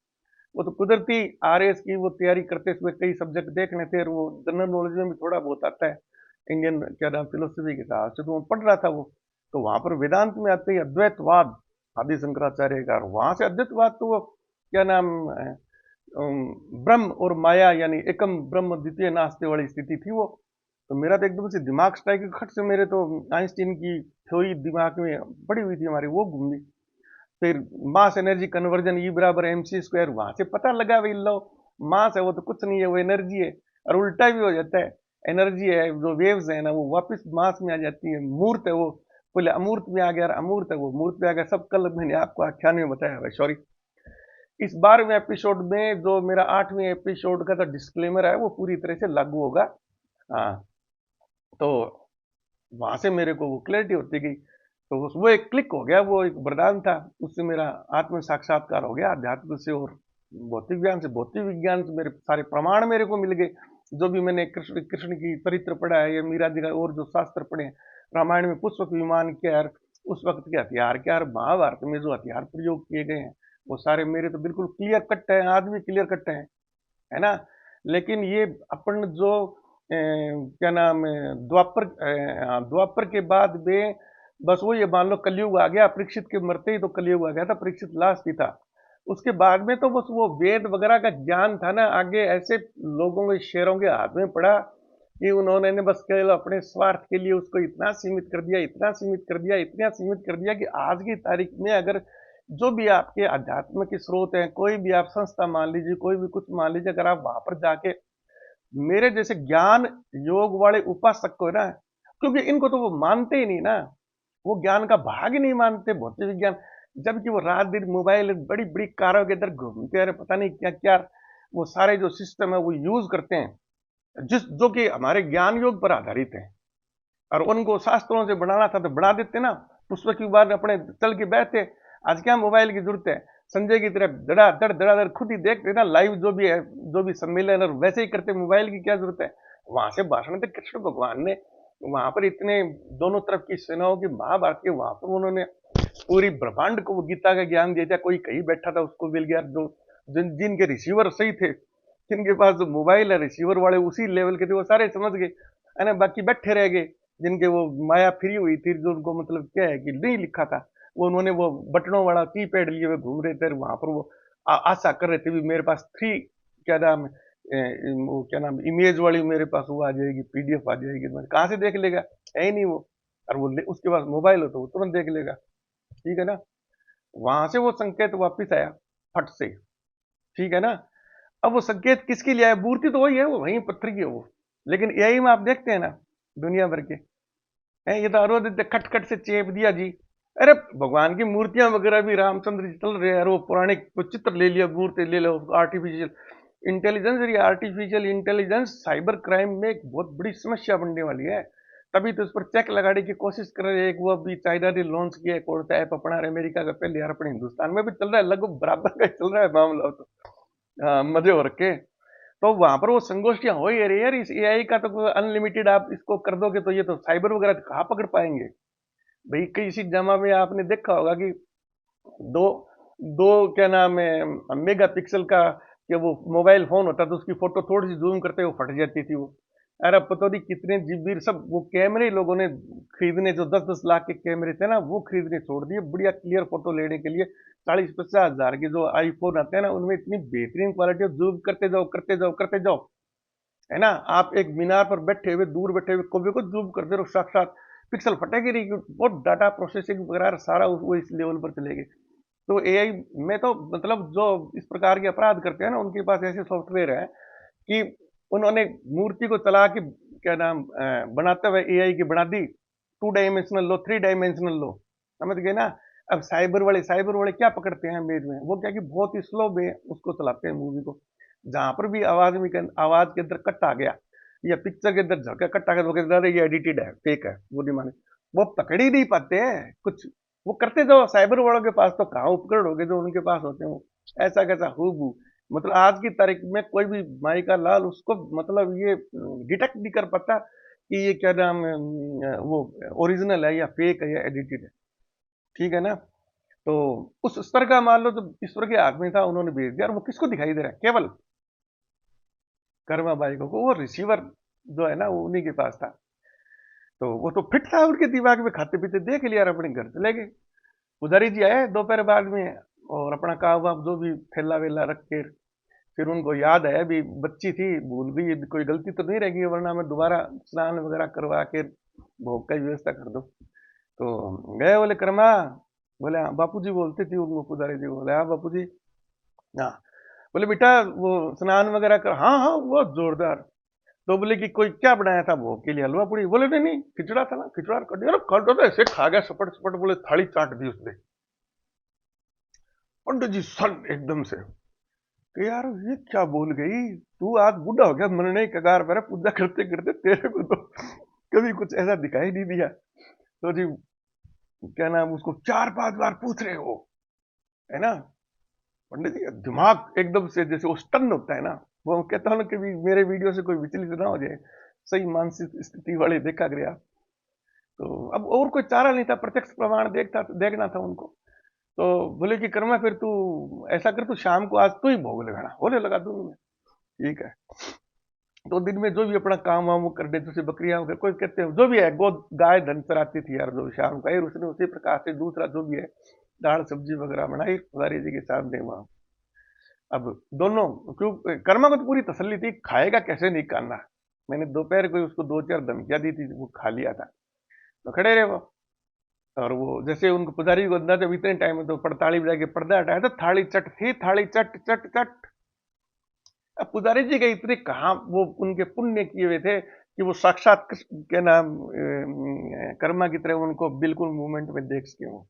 वो तो कुदरती आरएस की वो तैयारी करते हुए कई सब्जेक्ट देखने थे, और वो जनरल नॉलेज में भी थोड़ा बहुत आता है, इंडियन क्या नाम फिलोसफी के हिसाब से तो वो पढ़ रहा था वो। तो वहां पर वेदांत में आते ही अद्वैतवाद आदि शंकराचार्य का, और वहां से अद्वैतवाद तो वो क्या नाम ब्रह्म और माया यानी एकम ब्रह्म द्वितीय नास्ते वाली स्थिति थी वो। तो मेरा तो एकदम से दिमाग स्ट्राइक खट से, मेरे तो आइंस्टीन की थ्योरी दिमाग में पड़ी हुई थी हमारी, वो घूम गई। फिर मास एनर्जी कन्वर्जन ई बराबर एम सी स्क्वायर, वहां से पता लगा भाई लो, मास है वो तो कुछ नहीं है, वो एनर्जी है। और उल्टा भी हो जाता है, एनर्जी है जो वेव्स है ना, वो वापस मास में आ जाती है। मूर्त है वो, पहले अमूर्त में आ गया, अमूर्त है वो मूर्त में आ गया। सब कल मैंने आपको आख्यान में बताया भाई, सॉरी। इस 12वें एपिसोड में जो मेरा 8वें एपिसोड का जो डिस्क्लेमर है वो पूरी तरह से लागू होगा। हाँ, तो वहां से मेरे को वो क्लैरिटी होती गई। तो वो एक क्लिक हो गया, वो एक वरदान था, उससे मेरा आत्म साक्षात्कार हो गया अध्यात्म से। और भौतिक ज्ञान से, भौतिक विज्ञान से मेरे सारे प्रमाण मेरे को मिल गए। जो भी मैंने कृष्ण कृष्ण की चरित्र पढ़ा है, या मीरा जी का और जो शास्त्र पढ़े हैं, रामायण में पुष्पक विमान क्या है, उस वक्त के हथियार क्या है, महाभारत में जो हथियार प्रयोग किए गए हैं वो सारे मेरे तो बिल्कुल क्लियर कट है, आज भी क्लियर कट है ना। लेकिन ये अपन जो क्या नाम है, द्वापर द्वापर के बाद में बस वो ये मान लो कलयुग आ गया। परीक्षित के मरते ही तो कलयुग आ गया था, परीक्षित लास्ट ही था। उसके बाद में तो बस वो वेद वगैरह का ज्ञान था ना, आगे ऐसे लोगों के शेरों के हाथ में पड़ा कि उन्होंने बस केवल अपने स्वार्थ के लिए उसको इतना सीमित कर दिया, इतना सीमित कर दिया, इतना सीमित कर दिया कि आज की तारीख में अगर जो भी आपके आध्यात्म के स्रोत हैं, कोई भी आप संस्था मान लीजिए, कोई भी कुछ मान लीजिए, अगर आप वहां पर जाके मेरे जैसे ज्ञान योग वाले उपासक को ना, क्योंकि इनको तो वो मानते ही नहीं ना, वो ज्ञान का भाग ही नहीं मानते भौतिक विज्ञान। जबकि वो रात दिन मोबाइल बड़ी बड़ी कारों के अंदर घूमते रहे, पता नहीं क्या क्या वो सारे जो सिस्टम है वो यूज करते हैं, जिस जो कि हमारे ज्ञान योग पर आधारित है। और उनको शास्त्रों से बढ़ाना था तो बढ़ा देते ना, पुस्तक के बाद अपने चल के बैठते। आज क्या मोबाइल की जरूरत है, संजय की तरह धड़ाधड़ धड़ाधड़ खुद ही देखते ना लाइव जो भी है, जो भी सम्मेलन, और वैसे ही करते। मोबाइल की क्या जरूरत है, वहां से भाषण थे कृष्ण भगवान ने, वहां पर इतने दोनों तरफ की सेनाओं की महाभारत के, वहां पर उन्होंने पूरी ब्रह्मांड को वो गीता का ज्ञान दिया था। कोई कहीं बैठा था उसको मिल गया, जो जिनके रिसीवर सही थे, जिनके पास जो मोबाइल है रिसीवर वाले उसी लेवल के थे, वो सारे समझ गए, है ना। बाकी बैठे रह गए, जिनके वो माया फ्री हुई थी, जो उनको मतलब क्या है कि नहीं लिखा था, वो उन्होंने वो बटनों वाला कीपैड लिए हुए घूम रहे थे। वहां पर वो आशा कर रहे थे भी मेरे पास थ्री क्या नाम वो क्या नाम इमेज वाली मेरे पास वो आ जाएगी, पीडीएफ आ जाएगी। मैं कहाँ से देख लेगा, है ही नहीं वो। और वो उसके पास मोबाइल हो तो वो तुरंत देख लेगा, ठीक है ना। वहां से वो संकेत वापिस आया फट से, ठीक है ना। अब वो संकेत किसके लिए आया, मूर्ति तो वही है, वो वहीं पत्थर की है वो। लेकिन एआई में आप देखते हैं ना, दुनिया भर के हैं, ये तो अरोध खट खट से चेप दिया जी। अरे भगवान की मूर्तियां वगैरह भी रामचंद्र जी चल रहे हैं, और वो पुराने चित्र ले लिया, मूर्ति ले लो, आर्टिफिशियल इंटेलिजेंस। ये आर्टिफिशियल इंटेलिजेंस साइबर क्राइम में एक बहुत बड़ी समस्या बनने वाली है। तभी तो उस पर चेक लगाने की कोशिश कर रहे हैं। एक वो अभी चाइना ने लॉन्च किया, एक और ऐप अपना अमेरिका का पहले, यार अपने हिंदुस्तान में भी चल रहा है, लगभग बराबर का चल रहा है मामला तो। हाँ, मजे हो रखे। तो वहां पर वो संगोष्ठियां हो ही रही है। इस एआई का तो अनलिमिटेड आप इसको कर दोगे तो ये तो साइबर वगैरह कहाँ पकड़ पाएंगे भाई। किसी जमा में आपने देखा होगा कि दो दो क्या नाम है मेगा पिक्सल का कि वो मोबाइल फोन होता था, उसकी फोटो थोड़ी सी जूम करते वो फट जाती थी वो। अरे अब पता नहीं कितने जीबी सब वो कैमरे लोगों ने खरीदने, जो 10-10 लाख के कैमरे थे ना वो खरीदने छोड़ दिए बढ़िया क्लियर फोटो लेने के लिए। 40-50 हजार के जो आईफोन आते हैं ना, उनमें इतनी बेहतरीन क्वालिटी, जूम करते जाओ करते जाओ करते जाओ, है ना। आप एक मीनार पर बैठे हुए, दूर बैठे हुए कभी को जूम करते रहो, साक्षात पिक्सल फटेगी नहीं, बहुत डाटा प्रोसेसिंग वगैरह सारा वो इस लेवल पर चलेगी। तो एआई में तो मतलब जो इस प्रकार के अपराध करते हैं ना, उनके पास ऐसे सॉफ्टवेयर है कि उन्होंने मूर्ति को चला के क्या नाम बनाते हुए एआई की बना दी 2 डायमेंशनल लो, 3 डायमेंशनल लो, समझ गए ना। अब साइबर वाले क्या पकड़ते हैं इमेज में, वो क्या कि बहुत ही स्लो में उसको चलाते हैं मूवी को। जहां पर भी आवाज के अंदर कट आ गया या पिक्चर के अंदर झलका कट आ गया, तो कहते हैं, "अरे ये एडिटेड है, फेक है, वो नहीं माने।" वो पकड़ ही नहीं पाते हैं कुछ। वो करते तो साइबर वालों के पास तो कहाँ उपकरण हो गए जो उनके पास होते हैं, वो ऐसा कैसा हूबहू। मतलब आज की तारीख में कोई भी माई का लाल उसको मतलब ये डिटेक्ट नहीं कर पाता कि ये क्या नाम है, वो ओरिजिनल है या फेक है या एडिटेड है। ठीक है ना। तो उस स्तर का मान लो, जो ईश्वर के हाथ में था उन्होंने भेज दिया, और वो किसको दिखाई दे रहा है, केवल कर्मा बाई को। वो रिसीवर जो है ना वो उन्हीं के पास था। तो वो तो फिट था उनके दिमाग में, खाते पीते देख लिया और अपने घर चले गए। पुजारी जी आए दोपहर बाद में, और अपना काम वाम जो भी थैला वेला रख के, फिर उनको याद आया भी बच्ची थी, भूल गई, कोई गलती तो नहीं रहेगी, वरना मैं दोबारा स्नान वगैरह करवा के भोग का व्यवस्था कर दूं। तो गए, बोले कर्मा, बोले हाँ। बापू जी बोलते थे उनको, पुजारी जी बोले हाँ बापू जी। हाँ, बोले बेटा वो स्नान वगैरह कर, हाँ हाँ वो जोरदार। तो बोले कि कोई क्या बनाया था भोग के लिए, हलवा पूड़ी? बोले नहीं नहीं, खिचड़ा था ना, खिचड़ा कर दिया। खिचड़ा तो ऐसे खा गया सपट सपट, बोले थाली चाट दी उसने। पंडित जी सन एकदम से कि यार ये क्या बोल गई, तू आज बूढ़ा हो गया, मरने की कगार पर है, पूजा करते करते तेरे को तो कभी कुछ ऐसा दिखाई नहीं दिया। तो जी क्या नाम, उसको 4-5 बार पूछ रहे हो, है ना। पंडित जी का दिमाग एकदम से जैसे वो स्टन होता है ना, वो कहता हूँ ना, कभी मेरे वीडियो से कोई विचलित ना हो जाए, सही मानसिक स्थिति वाले देखा गया। तो अब और कोई चारा नहीं था, प्रत्यक्ष प्रमाण देखना था उनको। तो बोले कि कर्मा फिर तू ऐसा कर, तू शाम को आज तू ही भोग लगाना, बोले लगा दूंगा मैं। ठीक है। तो दिन में जो भी अपना काम वाम वो कर दे, जैसे बकरियां वगैरह कोई कहते हैं जो भी है, गो गाय धन चराती थी यार, जो शाम का, यार उसने उसी प्रकार से दूसरा जो भी है दाल सब्जी वगैरह बनाई पुजारी जी के सामने वहां। अब दोनों, क्यों कर्मा को तो पूरी तसल्ली थी, खाएगा कैसे नहीं खाना। मैंने दोपहर को उसको 2-4 धमकियां दी थी, वो खा लिया था। तो खड़े रहे वो, और वो जैसे उनको पुजारी को अंदाजा जब इतने टाइम में तो पड़ताली बजा के पर्दा हटाया, तो थाली चट थी, थाली चट चट चट। अब पुजारी जी के इतने कहाँ वो उनके पुण्य किए हुए थे कि वो साक्षात के नाम कर्मा की तरह उनको बिल्कुल मूवमेंट में देख सके वो।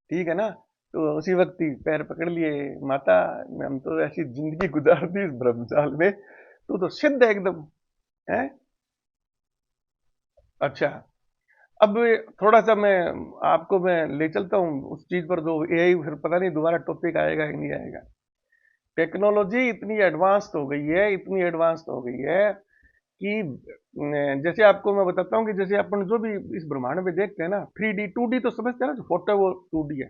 ठीक है ना। तो उसी वक्त ही पैर पकड़ लिए, माता हम तो ऐसी जिंदगी गुजार दी इस ब्रह्मचाल में, तू तो सिद्ध है एकदम है। अच्छा, अब थोड़ा सा मैं ले चलता हूँ उस चीज पर, जो एआई, फिर पता नहीं दोबारा टॉपिक आएगा कि नहीं आएगा। टेक्नोलॉजी इतनी एडवांस्ड हो गई है, इतनी एडवांस्ड हो गई है कि जैसे आपको मैं बताता हूँ कि जैसे अपन जो भी इस ब्रह्मांड में देखते हैं ना, 3D 2D तो समझते हैं ना, जो फोटो है वो 2D है।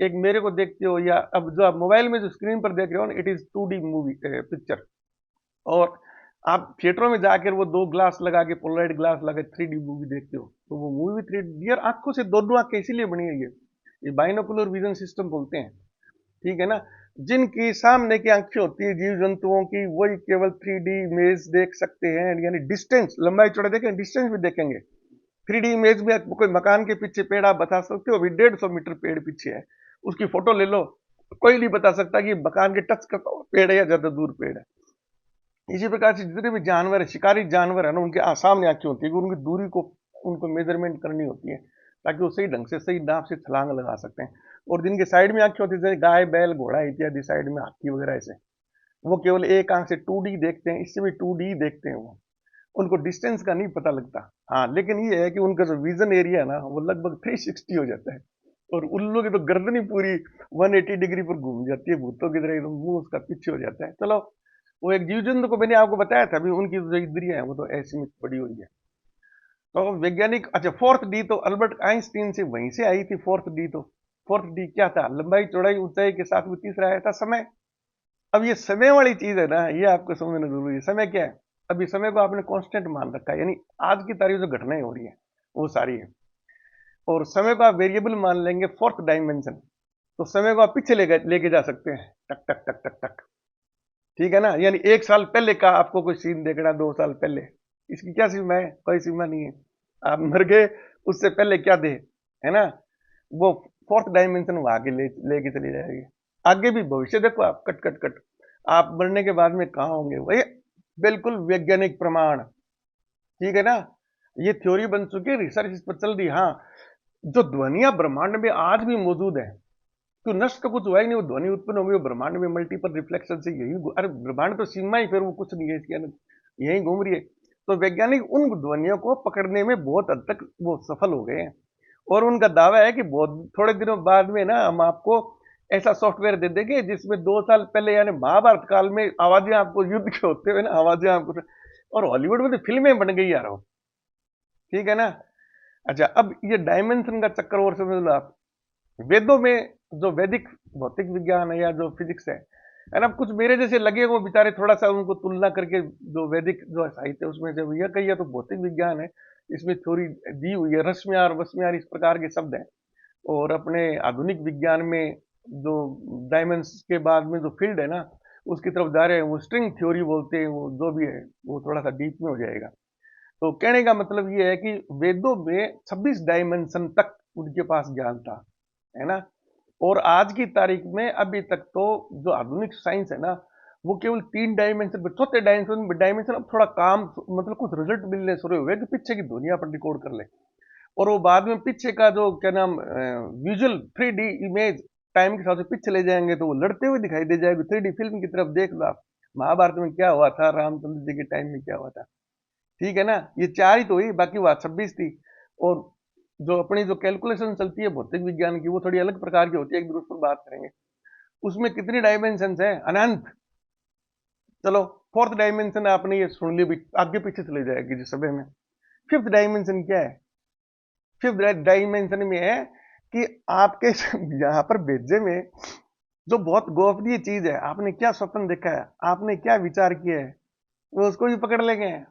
एक मेरे को देखते हो, या अब जो आप मोबाइल में जो स्क्रीन पर देख रहे हो ना, it is 2D movie picture. और आप थिएटरों में जाकर वो 2 ग्लास लगा के, पोलराइड ग्लास लगा के 3D मूवी देखते हो, तो वो मूवी 3D, और आंखों से दोनों आंखें इसीलिए बनी है ये बाइनोकुलर विजन सिस्टम बोलते हैं। ठीक है ना। जिनकी सामने की आंखें होती है जीव जंतुओं की, वही केवल 3D इमेज देख सकते हैं, यानी डिस्टेंस, लंबाई चौड़ाई देखेंगे, डिस्टेंस भी देखेंगे। 3D इमेज में कोई मकान के पीछे पेड़ आप बता सकते हो, अभी 150 मीटर पेड़ पीछे है, उसकी फोटो ले लो, कोई नहीं बता सकता कि मकान के टच का पेड़ है या ज्यादा दूर पेड़ है। इसी प्रकार से जितने भी जानवर है, शिकारी जानवर है ना, उनके सामने आंखें होती है, उनकी दूरी को उनको मेजरमेंट करनी होती है, ताकि वो सही ढंग से सही नाप से छलांग लगा सकते हैं। और जिनके साइड में आंखें होती है, जैसे गाय बैल घोड़ा इत्यादि, साइड में हाथी वगैरह, ऐसे वो केवल एक आंख से 2D देखते हैं, इससे भी 2D देखते हैं वो, उनको डिस्टेंस का नहीं पता लगता। हाँ, लेकिन ये है कि उनका जो विजन एरिया है ना, वो लगभग 360 हो जाता है। और उल्लू की तो गर्दन ही पूरी 180 डिग्री पर घूम जाती है, भूतों की तरह एकदम मुंह उसका पीछे हो जाता है। चलो, वो एक जीव जंतु को मैंने आपको बताया था, अभी उनकी जो इंद्रियां हैं वो तो ऐसी में पड़ी हुई है। तो वैज्ञानिक, अच्छा, फोर्थ डी तो अल्बर्ट आइंस्टीन से वहीं से आई थी। फोर्थ डी तो, फोर्थ डी क्या था, लंबाई चौड़ाई ऊंचाई के साथ में तीसरा आया था समय। अब ये समय वाली चीज है ना, ये आपको समझना जरूरी है। समय क्या है, अभी समय को आपने कांस्टेंट मान रखा है, यानी आज की तारीख जो घटनाएं हो रही है वो सारी है। और समय को आप वेरिएबल मान लेंगे, फोर्थ डायमेंशन, तो समय को आप पीछे लेके जा सकते हैं, टक टक टक टक टक। ठीक है ना। यानी 1 साल पहले का आपको कोई सीन देखना, 2 साल पहले, इसकी क्या सीमा है, कोई सीमा नहीं है। आप मर गए, उससे पहले क्या थे, है ना। वो फोर्थ डायमेंशन वो आगे लेके चली जाएगी। आगे भी भविष्य देखो आप, कट कट कट, आप मरने के बाद में कहाँ होंगे, वही बिल्कुल वैज्ञानिक प्रमाण। ठीक है ना, ये थ्योरी बन चुकी है, रिसर्च इस पर चल रही है। हाँ, जो ध्वनियां ब्रह्मांड में आज भी मौजूद है, तो नष्ट तो कुछ हुआ ही नहीं, वो ध्वनि उत्पन्न होगी, वो ब्रह्मांड में मल्टीपल रिफ्लेक्शन से यही, अरे ब्रह्मांड तो सीमा ही फिर वो कुछ नहीं है इसके अंदर, यही घूम रही है। तो वैज्ञानिक उन ध्वनियों को पकड़ने में बहुत हद तक वो सफल हो गए हैं, और उनका दावा है कि बहुत थोड़े दिनों बाद में ना हम आपको ऐसा सॉफ्टवेयर दे देंगे जिसमें 2 साल पहले यानी महाभारत काल में आवाजें आपको युद्ध के होते हुए ना आवाजें आपको, और हॉलीवुड में तो फिल्में बन गई यार वो, ठीक है ना। अच्छा, अब ये डायमेंशन का चक्कर और समझ लो आप। वेदों में जो वैदिक भौतिक विज्ञान है या जो फिजिक्स है ना, कुछ मेरे जैसे लगे वो बेचारे थोड़ा सा उनको तुलना करके, जो वैदिक जो साहित्य है उसमें जब यह कहिए तो भौतिक विज्ञान है, इसमें थ्योरी दी हुई है, रश्मियार वश्मियार इस प्रकार के शब्द हैं। और अपने आधुनिक विज्ञान में जो डायमेंशन के बाद में जो फील्ड है ना, उसकी तरफ जा रहे हैं, वो स्ट्रिंग थ्योरी बोलते हैं, वो जो भी है वो थोड़ा सा डीप में हो जाएगा। तो कहने का मतलब ये है कि वेदों में 26 डायमेंशन तक उनके पास ज्ञान था, है ना। और आज की तारीख में अभी तक तो जो आधुनिक साइंस है ना, वो केवल 3 डायमेंशन पर, चौथे डायमेंशन डायमेंशन अब थोड़ा काम मतलब कुछ रिजल्ट मिलने शुरू हुए कि पीछे की दुनिया पर रिकॉर्ड कर ले, और वो बाद में पीछे का जो क्या नाम विजुअल 3D इमेज टाइम के साथ पीछे ले जाएंगे तो वो लड़ते हुए दिखाई दे जाएगी, 3D फिल्म की तरफ देख लो आप, महाभारत में क्या हुआ था, रामचंद्र जी के टाइम में क्या हुआ था, ठीक है ना। ये 4 ही तो हुई, बाकी वह 26 थी। और जो अपनी जो कैलकुलेशन चलती है भौतिक विज्ञान की, वो थोड़ी अलग प्रकार की होती है, एक दूसरे पर बात करेंगे। उसमें कितनी डायमेंशन है, अनंत। चलो, फोर्थ डायमेंशन आपने ये सुन लिया, आगे पीछे चले जाएगी जिस समय में। फिफ्थ डायमेंशन क्या है? फिफ्थ डायमेंशन में है कि आपके यहाँ पर भेजे में जो बहुत गोपनीय चीज है, आपने क्या स्वप्न देखा है, आपने क्या विचार किया है, वो उसको भी पकड़ लेंगे।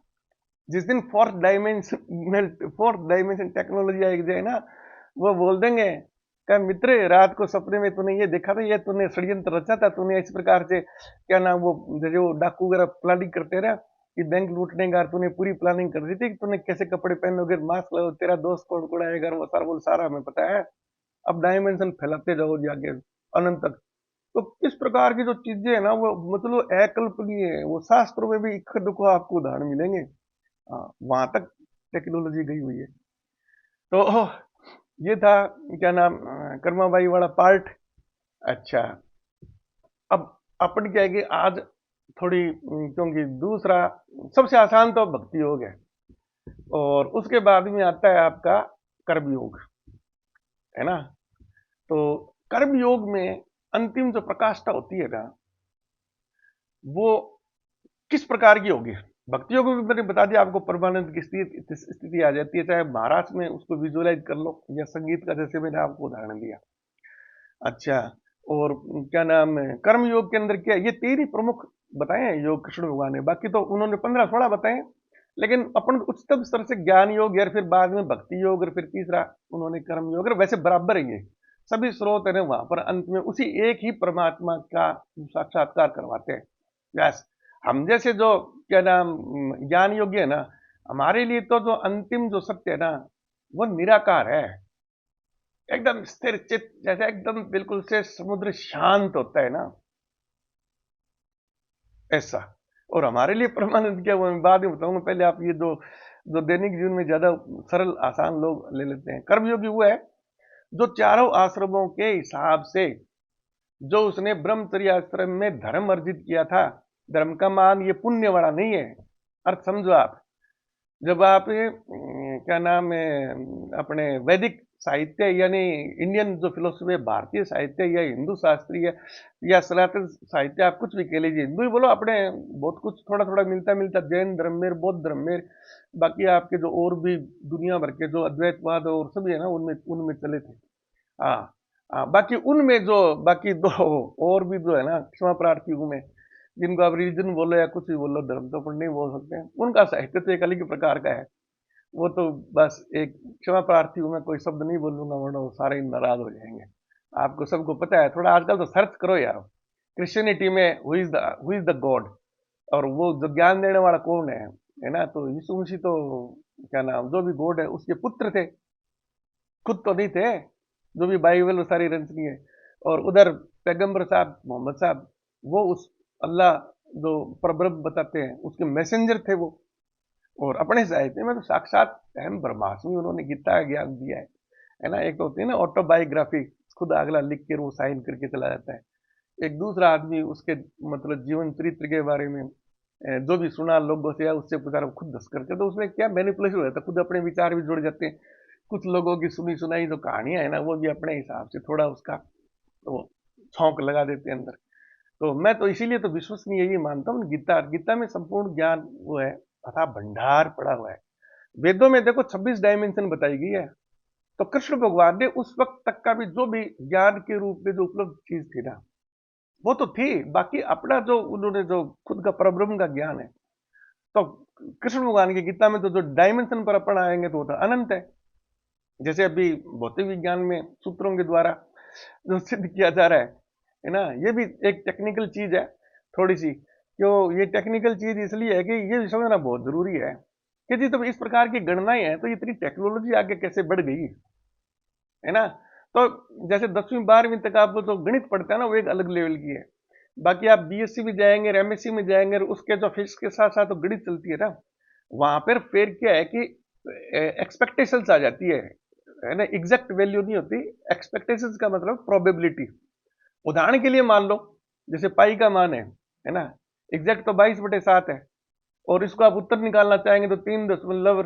जिस दिन फोर्थ डायमेंशन टेक्नोलॉजी आई जाए ना, वो बोल देंगे क्या मित्र, रात को सपने में तूने ये देखा था, ये तूने षड्यंत्र रचा था, तूने इस प्रकार से क्या नाम वो जो डाकू वगैरह प्लानिंग करते रहे कि बैंक लूटने का, तूने पूरी प्लानिंग कर दी थी कि तूने कैसे कपड़े पहनोगे, मास्क लगाओ, तेरा दोस्त कौन कौन आएगा, वो सारा बोल सारा हमें पता है। अब डायमेंशन फैलाते जाओ जाके अनंत तक। तो इस प्रकार की जो चीजें है ना, वो मतलब अकल्पनीय है, वो शास्त्रों में भी इक्का दुक्का आपको उदाहरण मिलेंगे। हाँ, वहां तक टेक्नोलॉजी गई हुई है। तो ये था क्या नाम कर्माबाई वाला पार्ट। अच्छा, अब अपन क्या है कि आज थोड़ी क्योंकि दूसरा सबसे आसान तो भक्ति योग है, और उसके बाद में आता है आपका कर्मयोग, है ना। तो कर्मयोग में अंतिम जो प्रकाष्ठा होती है ना, वो किस प्रकार की होगी? भक्तियों को भी मैंने बता दिया आपको, परमानंद की स्थिति आ जाती है, चाहे महाराष्ट्र में उसको विजुअलाइज कर लो या संगीत का, जैसे मैंने आपको उदाहरण दिया। अच्छा, और क्या नाम है कर्म योग के अंदर क्या है? ये 3 ही प्रमुख बताए हैं योग कृष्ण भगवान ने, बाकी तो उन्होंने 15-16 बताए, लेकिन अपन उच्चतम स्तर से ज्ञान योग, या फिर बाद में भक्ति योग, और फिर तीसरा उन्होंने कर्म योग, और वैसे बराबर है ये सभी स्रोत है वहां पर अंत में उसी एक ही परमात्मा का साक्षात्कार करवाते हैं। यस, हम जैसे जो क्या नाम ज्ञान योग्य है ना, हमारे लिए तो जो अंतिम जो सत्य है ना, वो निराकार है, एकदम स्थिर चित्त, जैसे एकदम बिल्कुल से समुद्र शांत होता है ना, ऐसा। और हमारे लिए परमानंद क्या, वो मैं बाद में बताऊंगा, पहले आप ये जो जो दैनिक जीवन में ज्यादा सरल आसान लोग ले लेते हैं। कर्मयोगी वो है जो चारों आश्रमों के हिसाब से, जो उसने ब्रह्मचर्य आश्रम में धर्म अर्जित किया था, धर्म का मान ये पुण्य वाला नहीं है, अर्थ समझो आप। जब आप क्या नाम है अपने वैदिक साहित्य यानी इंडियन जो फिलोसफी है, भारतीय साहित्य या हिंदू शास्त्रीय या सनातन साहित्य, आप कुछ भी कह लीजिए, हिंदू ही बोलो, अपने बहुत कुछ थोड़ा थोड़ा मिलता मिलता, जैन धर्म में, बौद्ध धर्म में, बाकी आपके जो और भी दुनिया भर के जो अद्वैतवाद और सभी है ना, उनमें उनमें चले थे। हाँ, हाँ, बाकी उनमें जो बाकी दो और भी जो है ना क्षमा प्रार्थी में, जिनको आप रिलीजन बोलो या कुछ भी बोलो, धर्म तो अपन नहीं बोल सकते हैं, उनका साहित्य तो एक अलग प्रकार का है। वो तो बस एक क्षमा प्रार्थी हूं, मैं कोई शब्द नहीं बोलूंगा वरना वो सारे ही नाराज हो जाएंगे। आपको सबको पता है, थोड़ा आजकल तो सर्च करो यार, क्रिश्चियनिटी में हु इज द गॉड, और वो जो ज्ञान देने वाला कौन है ना। तो यीशु मसीह तो क्या नाम जो भी गॉड है उसके पुत्र थे, खुद तो नहीं थे, जो भी बाइबल सारी रचनी है। और उधर पैगंबर साहब मोहम्मद साहब, वो उस अल्लाह जो परब्रह्म बताते हैं उसके मैसेंजर थे वो। और अपने साहित्य में तो साक्षात अहम ब्रह्मास्मि उन्होंने गीता का ज्ञान दिया है ना। एक तो होती है ना ऑटोबायोग्राफी, खुद अगला लिख के वो साइन करके चला जाता है। एक दूसरा आदमी उसके मतलब जीवन चरित्र के बारे में जो भी सुना लोगों से या उससे पूछा खुद दस करके, तो उसमें क्या मैनिपुलेशन हो जाता है, खुद अपने विचार भी जुड़ जाते हैं। कुछ लोगों की सुनी सुनाई जो कहानियां है ना, वो भी अपने हिसाब से थोड़ा उसका तो छौंक लगा देते हैं अंदर। तो मैं तो इसीलिए तो विश्वसनीय यही मानता हूँ, गीता गीता में संपूर्ण ज्ञान वो है, अथा भंडार पड़ा हुआ है। वेदों में देखो 26 डायमेंशन बताई गई है। तो कृष्ण भगवान ने उस वक्त तक का भी जो भी ज्ञान के रूप में जो उपलब्ध चीज थी ना, वो तो थी। बाकी अपना जो उन्होंने जो खुद का परब्रह्म का ज्ञान है, तो कृष्ण भगवान की गीता में तो जो डायमेंशन पर अपन आएंगे तो वो तो अनंत है। जैसे अभी भौतिक विज्ञान में सूत्रों के द्वारा जो सिद्ध किया जा रहा है ना, ये भी एक टेक्निकल चीज है थोड़ी सी। क्यों ये टेक्निकल चीज इसलिए है कि ये समझना बहुत जरूरी है कि जी, तो इस प्रकार की गणनाएं हैं तो इतनी टेक्नोलॉजी आगे कैसे बढ़ गई, है ना। तो जैसे 10वीं 12वीं तक आप जो गणित पढ़ते हैं ना, वो एक अलग लेवल की है। बाकी आप बीएससी में जाएंगे, एमएससी में जाएंगे, उसके जो फिजिक्स के साथ साथ तो गणित चलती है ना, वहां पर फिर क्या है कि एक्सपेक्टेशंस आ जाती है ना। एग्जैक्ट वैल्यू नहीं होती। एक्सपेक्टेशंस का मतलब प्रोबेबिलिटी। उदाहरण के लिए मान लो, जैसे पाई का मान है ना, एग्जैक्ट तो 22/7 है, और इसको आप उत्तर निकालना चाहेंगे तो 3.17,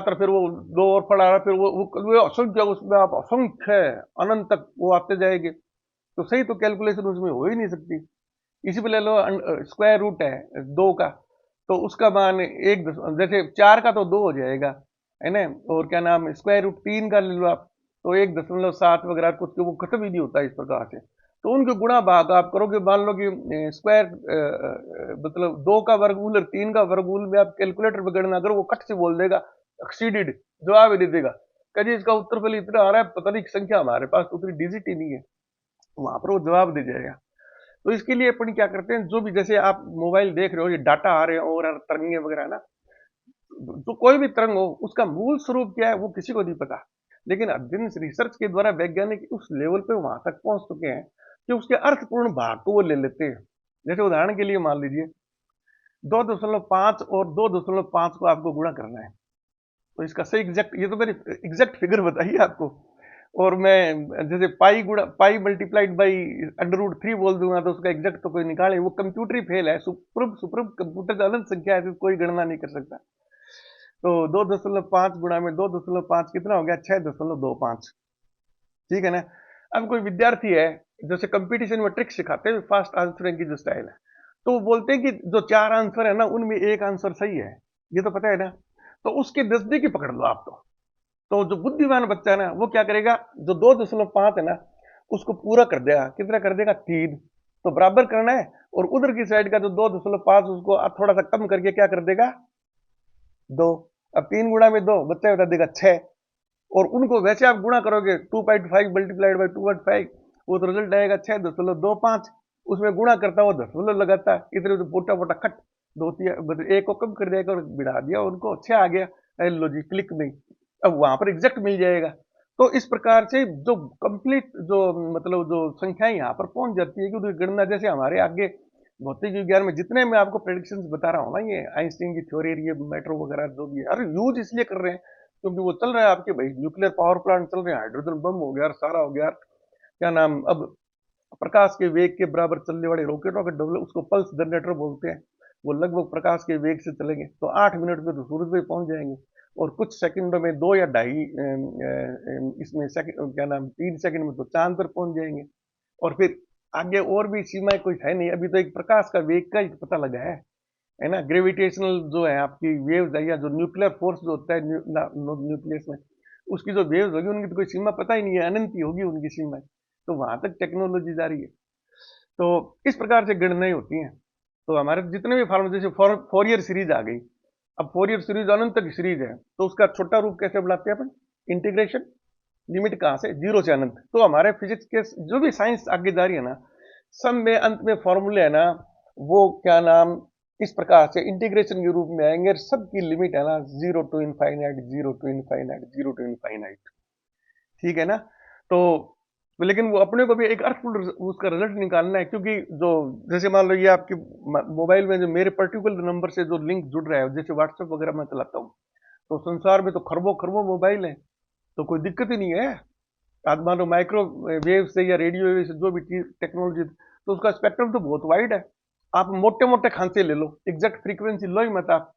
और फिर वो दो और पढ़ा रहा, फिर वो असंख्य, उसमें आप असंख्य अनंत तक वो आते जाएंगे, तो सही तो कैलकुलेशन उसमें हो ही नहीं सकती। इसी पे ले लो, स्क्वायर रूट है 2 का, तो उसका मान एक जैसे 4 का तो 2 हो जाएगा, है ना। और क्या नाम, स्क्वायर रूट 3 का ले लो आप, तो 1.7 वगैरह कुछ, वो खत्म ही नहीं होता इस प्रकार से। तो उनके गुणा भाग आप करोगे, मान लो कि स्क्वायर मतलब 2 का वर्गमूल और 3 का वर्गमूल में आप कैलकुलेटर पर गणना करो, वो कट से बोल देगा एक्सीडेड, जवाब ही दे देगा, कभी इसका उत्तरफल इतना आ रहा है, पता नहीं संख्या हमारे पास तो उतनी डिजिट ही नहीं है, वहां पर वो जवाब दे जाएगा। तो इसके लिए अपन क्या करते हैं, जो भी जैसे आप मोबाइल देख रहे हो, ये डाटा आ रहे हो और तरंगे वगैरह ना, तो कोई भी तरंग हो, उसका मूल स्वरूप क्या है वो किसी को नहीं पता। लेकिन अध्ययन रिसर्च के द्वारा वैज्ञानिक उस लेवल पे वहां तक पहुंच चुके हैं कि उसके अर्थपूर्ण भाग को वो ले लेते हैं। जैसे उदाहरण के लिए मान लीजिए, 2.5 और 2.5 को आपको गुणा करना है, तो इसका सही एग्जैक्ट, ये तो मेरी एग्जैक्ट फिगर बताइए आपको, और मैं जैसे पाई गुणा पाई मल्टीप्लाइड बाई √3 बोल दूंगा तो उसका एग्जैक्ट तो कोई निकाले, वो कंप्यूटर ही फेल है, सुप्रभ सुप्रभ कंप्यूटर का अनंत संख्या है, कोई गणना नहीं कर सकता। तो 2.5 गुणा में 2.5 कितना हो गया, 6.25। ठीक है ना। अब कोई विद्यार्थी है, जैसे कंपटीशन में ट्रिक सिखाते हैं फास्ट आंसरिंग की जो स्टाइल है, तो वो बोलते हैं कि जो 4 आंसर है ना, उनमें एक आंसर सही है, ये तो पता है ना। तो उसके नजदीकी पकड़ लो आप। तो जो बुद्धिमान बच्चा है ना, वो क्या करेगा, जो 2.5 है ना, उसको पूरा कर देगा, कितना कर देगा, 3। तो बराबर करना है, और उधर की साइड का जो 2.5 उसको थोड़ा सा कम करके क्या कर देगा, 2। अब 3 गुणा में 2 बच्चा बता देगा 6। और उनको वैसे आप गुणा करोगे, 2.5 मल्टीप्लाइड बाई 2.5, वो तो रिजल्ट आएगा 6.25। उसमें गुणा करता वो दशमलव लगाता, इतने तो मोटा मोटा खट, दो तीन एक को कम कर देगा और बढ़ा दिया, उनको 6 आ गया। लो जी, क्लिक में अब वहां पर एग्जैक्ट मिल जाएगा। तो इस प्रकार से जो कंप्लीट जो मतलब जो संख्याएं यहाँ पर पहुंच जाती है कि उनकी गणना, जैसे हमारे आगे भौतिक विज्ञान में जितने मैं आपको प्रेडिक्शंस बता रहा हूँ ना, ये आइंस्टीन की थ्योरी, ये मेट्रो वगैरह जो भी है, अरे यूज इसलिए कर रहे हैं क्योंकि वो चल रहा है आपके भाई, न्यूक्लियर पावर प्लांट चल रहे हैं, हाइड्रोजन बम हो गया, सारा हो गया, क्या नाम, अब प्रकाश के वेग के बराबर चलने वाले रॉकेटों के डेवलप, उसको पल्स जनरेटर बोलते हैं, वो लगभग प्रकाश के वेग से चलेंगे तो 8 मिनट में तो सूरज पे पहुंच जाएंगे, और कुछ सेकंडों में 2 या ढाई इसमें सेकंड, क्या नाम, 3 सेकंड में तो चांद पर पहुंच जाएंगे। और फिर आगे और भी सीमाएं कोई है नहीं, अभी तो एक प्रकाश का वेग का ही पता लगा है ना। ग्रेविटेशनल जो है आपकी वेव्स है, या जो न्यूक्लियर फोर्स जो होता है न्यूक्लियस में, उसकी जो वेव्स होगी उनकी तो कोई सीमा पता ही नहीं है, अनंत ही होगी उनकी सीमा। तो वहां तक टेक्नोलॉजी जा रही है। तो इस प्रकार से गणनाएं होती हैं। तो हमारे जितने भी फार्मूले, जैसे फोरियर सीरीज आ गई, अब फोरियर सीरीज अनंत की सीरीज है, तो उसका छोटा रूप कैसे बुलाते हैं अपन, इंटीग्रेशन। लिमिट कहां से, 0 से अनंत। तो हमारे फिजिक्स के जो भी साइंस आगे जा रही है ना, सब में अंत में फॉर्मूले है ना, वो क्या नाम, इस प्रकार से इंटीग्रेशन के रूप में आएंगे, और सबकी लिमिट है ना 0 to infinite, 0 to infinite, 0 to infinite. ठीक है ना। तो तो लेकिन वो अपने को भी एक अर्थफुल उसका रिजल्ट निकालना है, क्योंकि जो जैसे मान लो ये आपके मोबाइल में जो मेरे पर्टिकुलर नंबर से जो लिंक जुड़ रहा है, जैसे व्हाट्सएप वगैरह मैं चलाता हूँ, तो संसार में तो खरबों खरबों मोबाइल है, तो कोई दिक्कत ही नहीं है। आप मान लो माइक्रोवेव से या रेडियो वेव से जो भी चीज टेक्नोलॉजी, तो उसका स्पेक्ट्रम तो बहुत वाइड है। आप मोटे मोटे खांचे ले लो, एग्जैक्ट फ्रीक्वेंसी लो ही मत आप,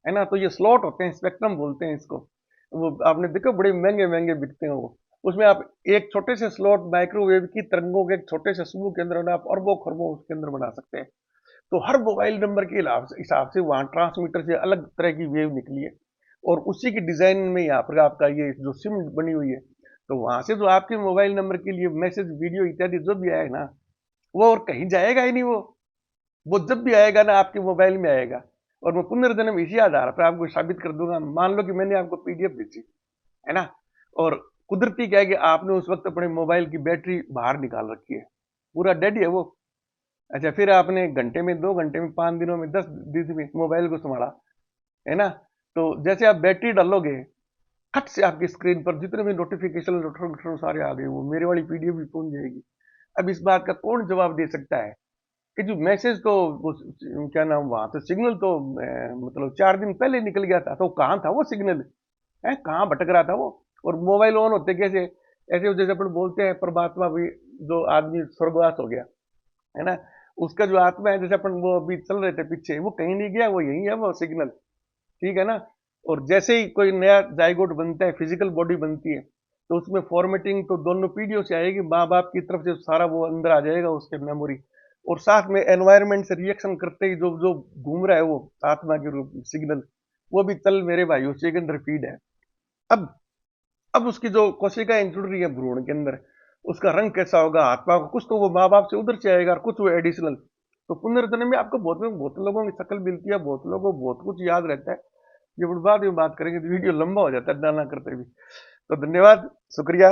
है ना। तो ये स्लॉट होते हैं, स्पेक्ट्रम बोलते हैं इसको। वो आपने देखो बड़े महंगे महंगे बिकते हैं वो। उसमें आप एक छोटे से स्लॉट माइक्रोवेव की तरंगों के एक छोटे से समूह के अंदर आप अरबों खरबों उसके अंदर बना सकते हैं। तो हर मोबाइल नंबर के हिसाब से वहां ट्रांसमीटर से अलग तरह की वेव निकली है, और उसी की डिजाइन में यहाँ पर आपका ये जो सिम बनी हुई है, तो वहां से जो आपके मोबाइल नंबर के लिए मैसेज वीडियो इत्यादि जो भी आएगा ना, वो और कहीं जाएगा ही नहीं। वो जब भी आएगा ना आपके मोबाइल में आएगा। और मैं पुनर्जन्म इसी आधार पर आपको साबित कर दूंगा। मान लो कि मैंने आपको पीडीएफ भेजी, है ना, और कुदरती क्या है कि आपने उस वक्त अपने मोबाइल की बैटरी बाहर निकाल रखी है, पूरा डेड है वो। अच्छा, फिर आपने घंटे में, 2 घंटे में, 5 दिनों में, 10 दिन में मोबाइल को संभाला, है ना। तो जैसे आप बैटरी डालोगे, खट से आपकी स्क्रीन पर जितने भी नोटिफिकेशन सारे आ गए, वो मेरे वाली पीडीएफ भी पहुंच जाएगी। अब इस बात का कौन जवाब दे सकता है कि जो मैसेज तो वो क्या नाम, वहां तो सिग्नल तो मतलब 4 दिन पहले निकल गया था, तो कहाँ था वो सिग्नल, है कहाँ भटक रहा था वो। और मोबाइल ऑन होते कैसे, ऐसे जैसे अपन बोलते हैं परमात्मा भी, जो आदमी स्वर्गवास हो गया, है ना, उसका जो आत्मा है, जैसे अपन वो अभी चल रहे थे पीछे, वो कहीं नहीं गया, वो यही है वो सिग्नल, ठीक है ना। और जैसे ही कोई नया जाइगोट बनता है, फिजिकल बॉडी बनती है, तो उसमें फॉर्मेटिंग तो दोनों पीढ़ियों से आएगी, माँ बाप की तरफ से सारा वो अंदर आ जाएगा उसके मेमोरी, और साथ में एनवायरनमेंट से रिएक्शन करते ही जो जो घूम रहा है वो आत्मा के रूप में सिग्नल, वो भी चल मेरे भाई उसी के अंदर फीड है। अब अब उसकी जो कोशिकाएं जुड़ रही है भ्रूण के अंदर, उसका रंग कैसा होगा आत्मा को, कुछ तो वो माँ बाप से उधर से आएगा और कुछ वो एडिशनल। तो पुनर्जन्म में आपको बहुत बहुत लोगों की शक्ल मिलती है, बहुत लोगों को बहुत कुछ याद रहता है। ये बाद में बात करेंगे, तो वीडियो लंबा हो जाता है ना करते भी। तो धन्यवाद, शुक्रिया।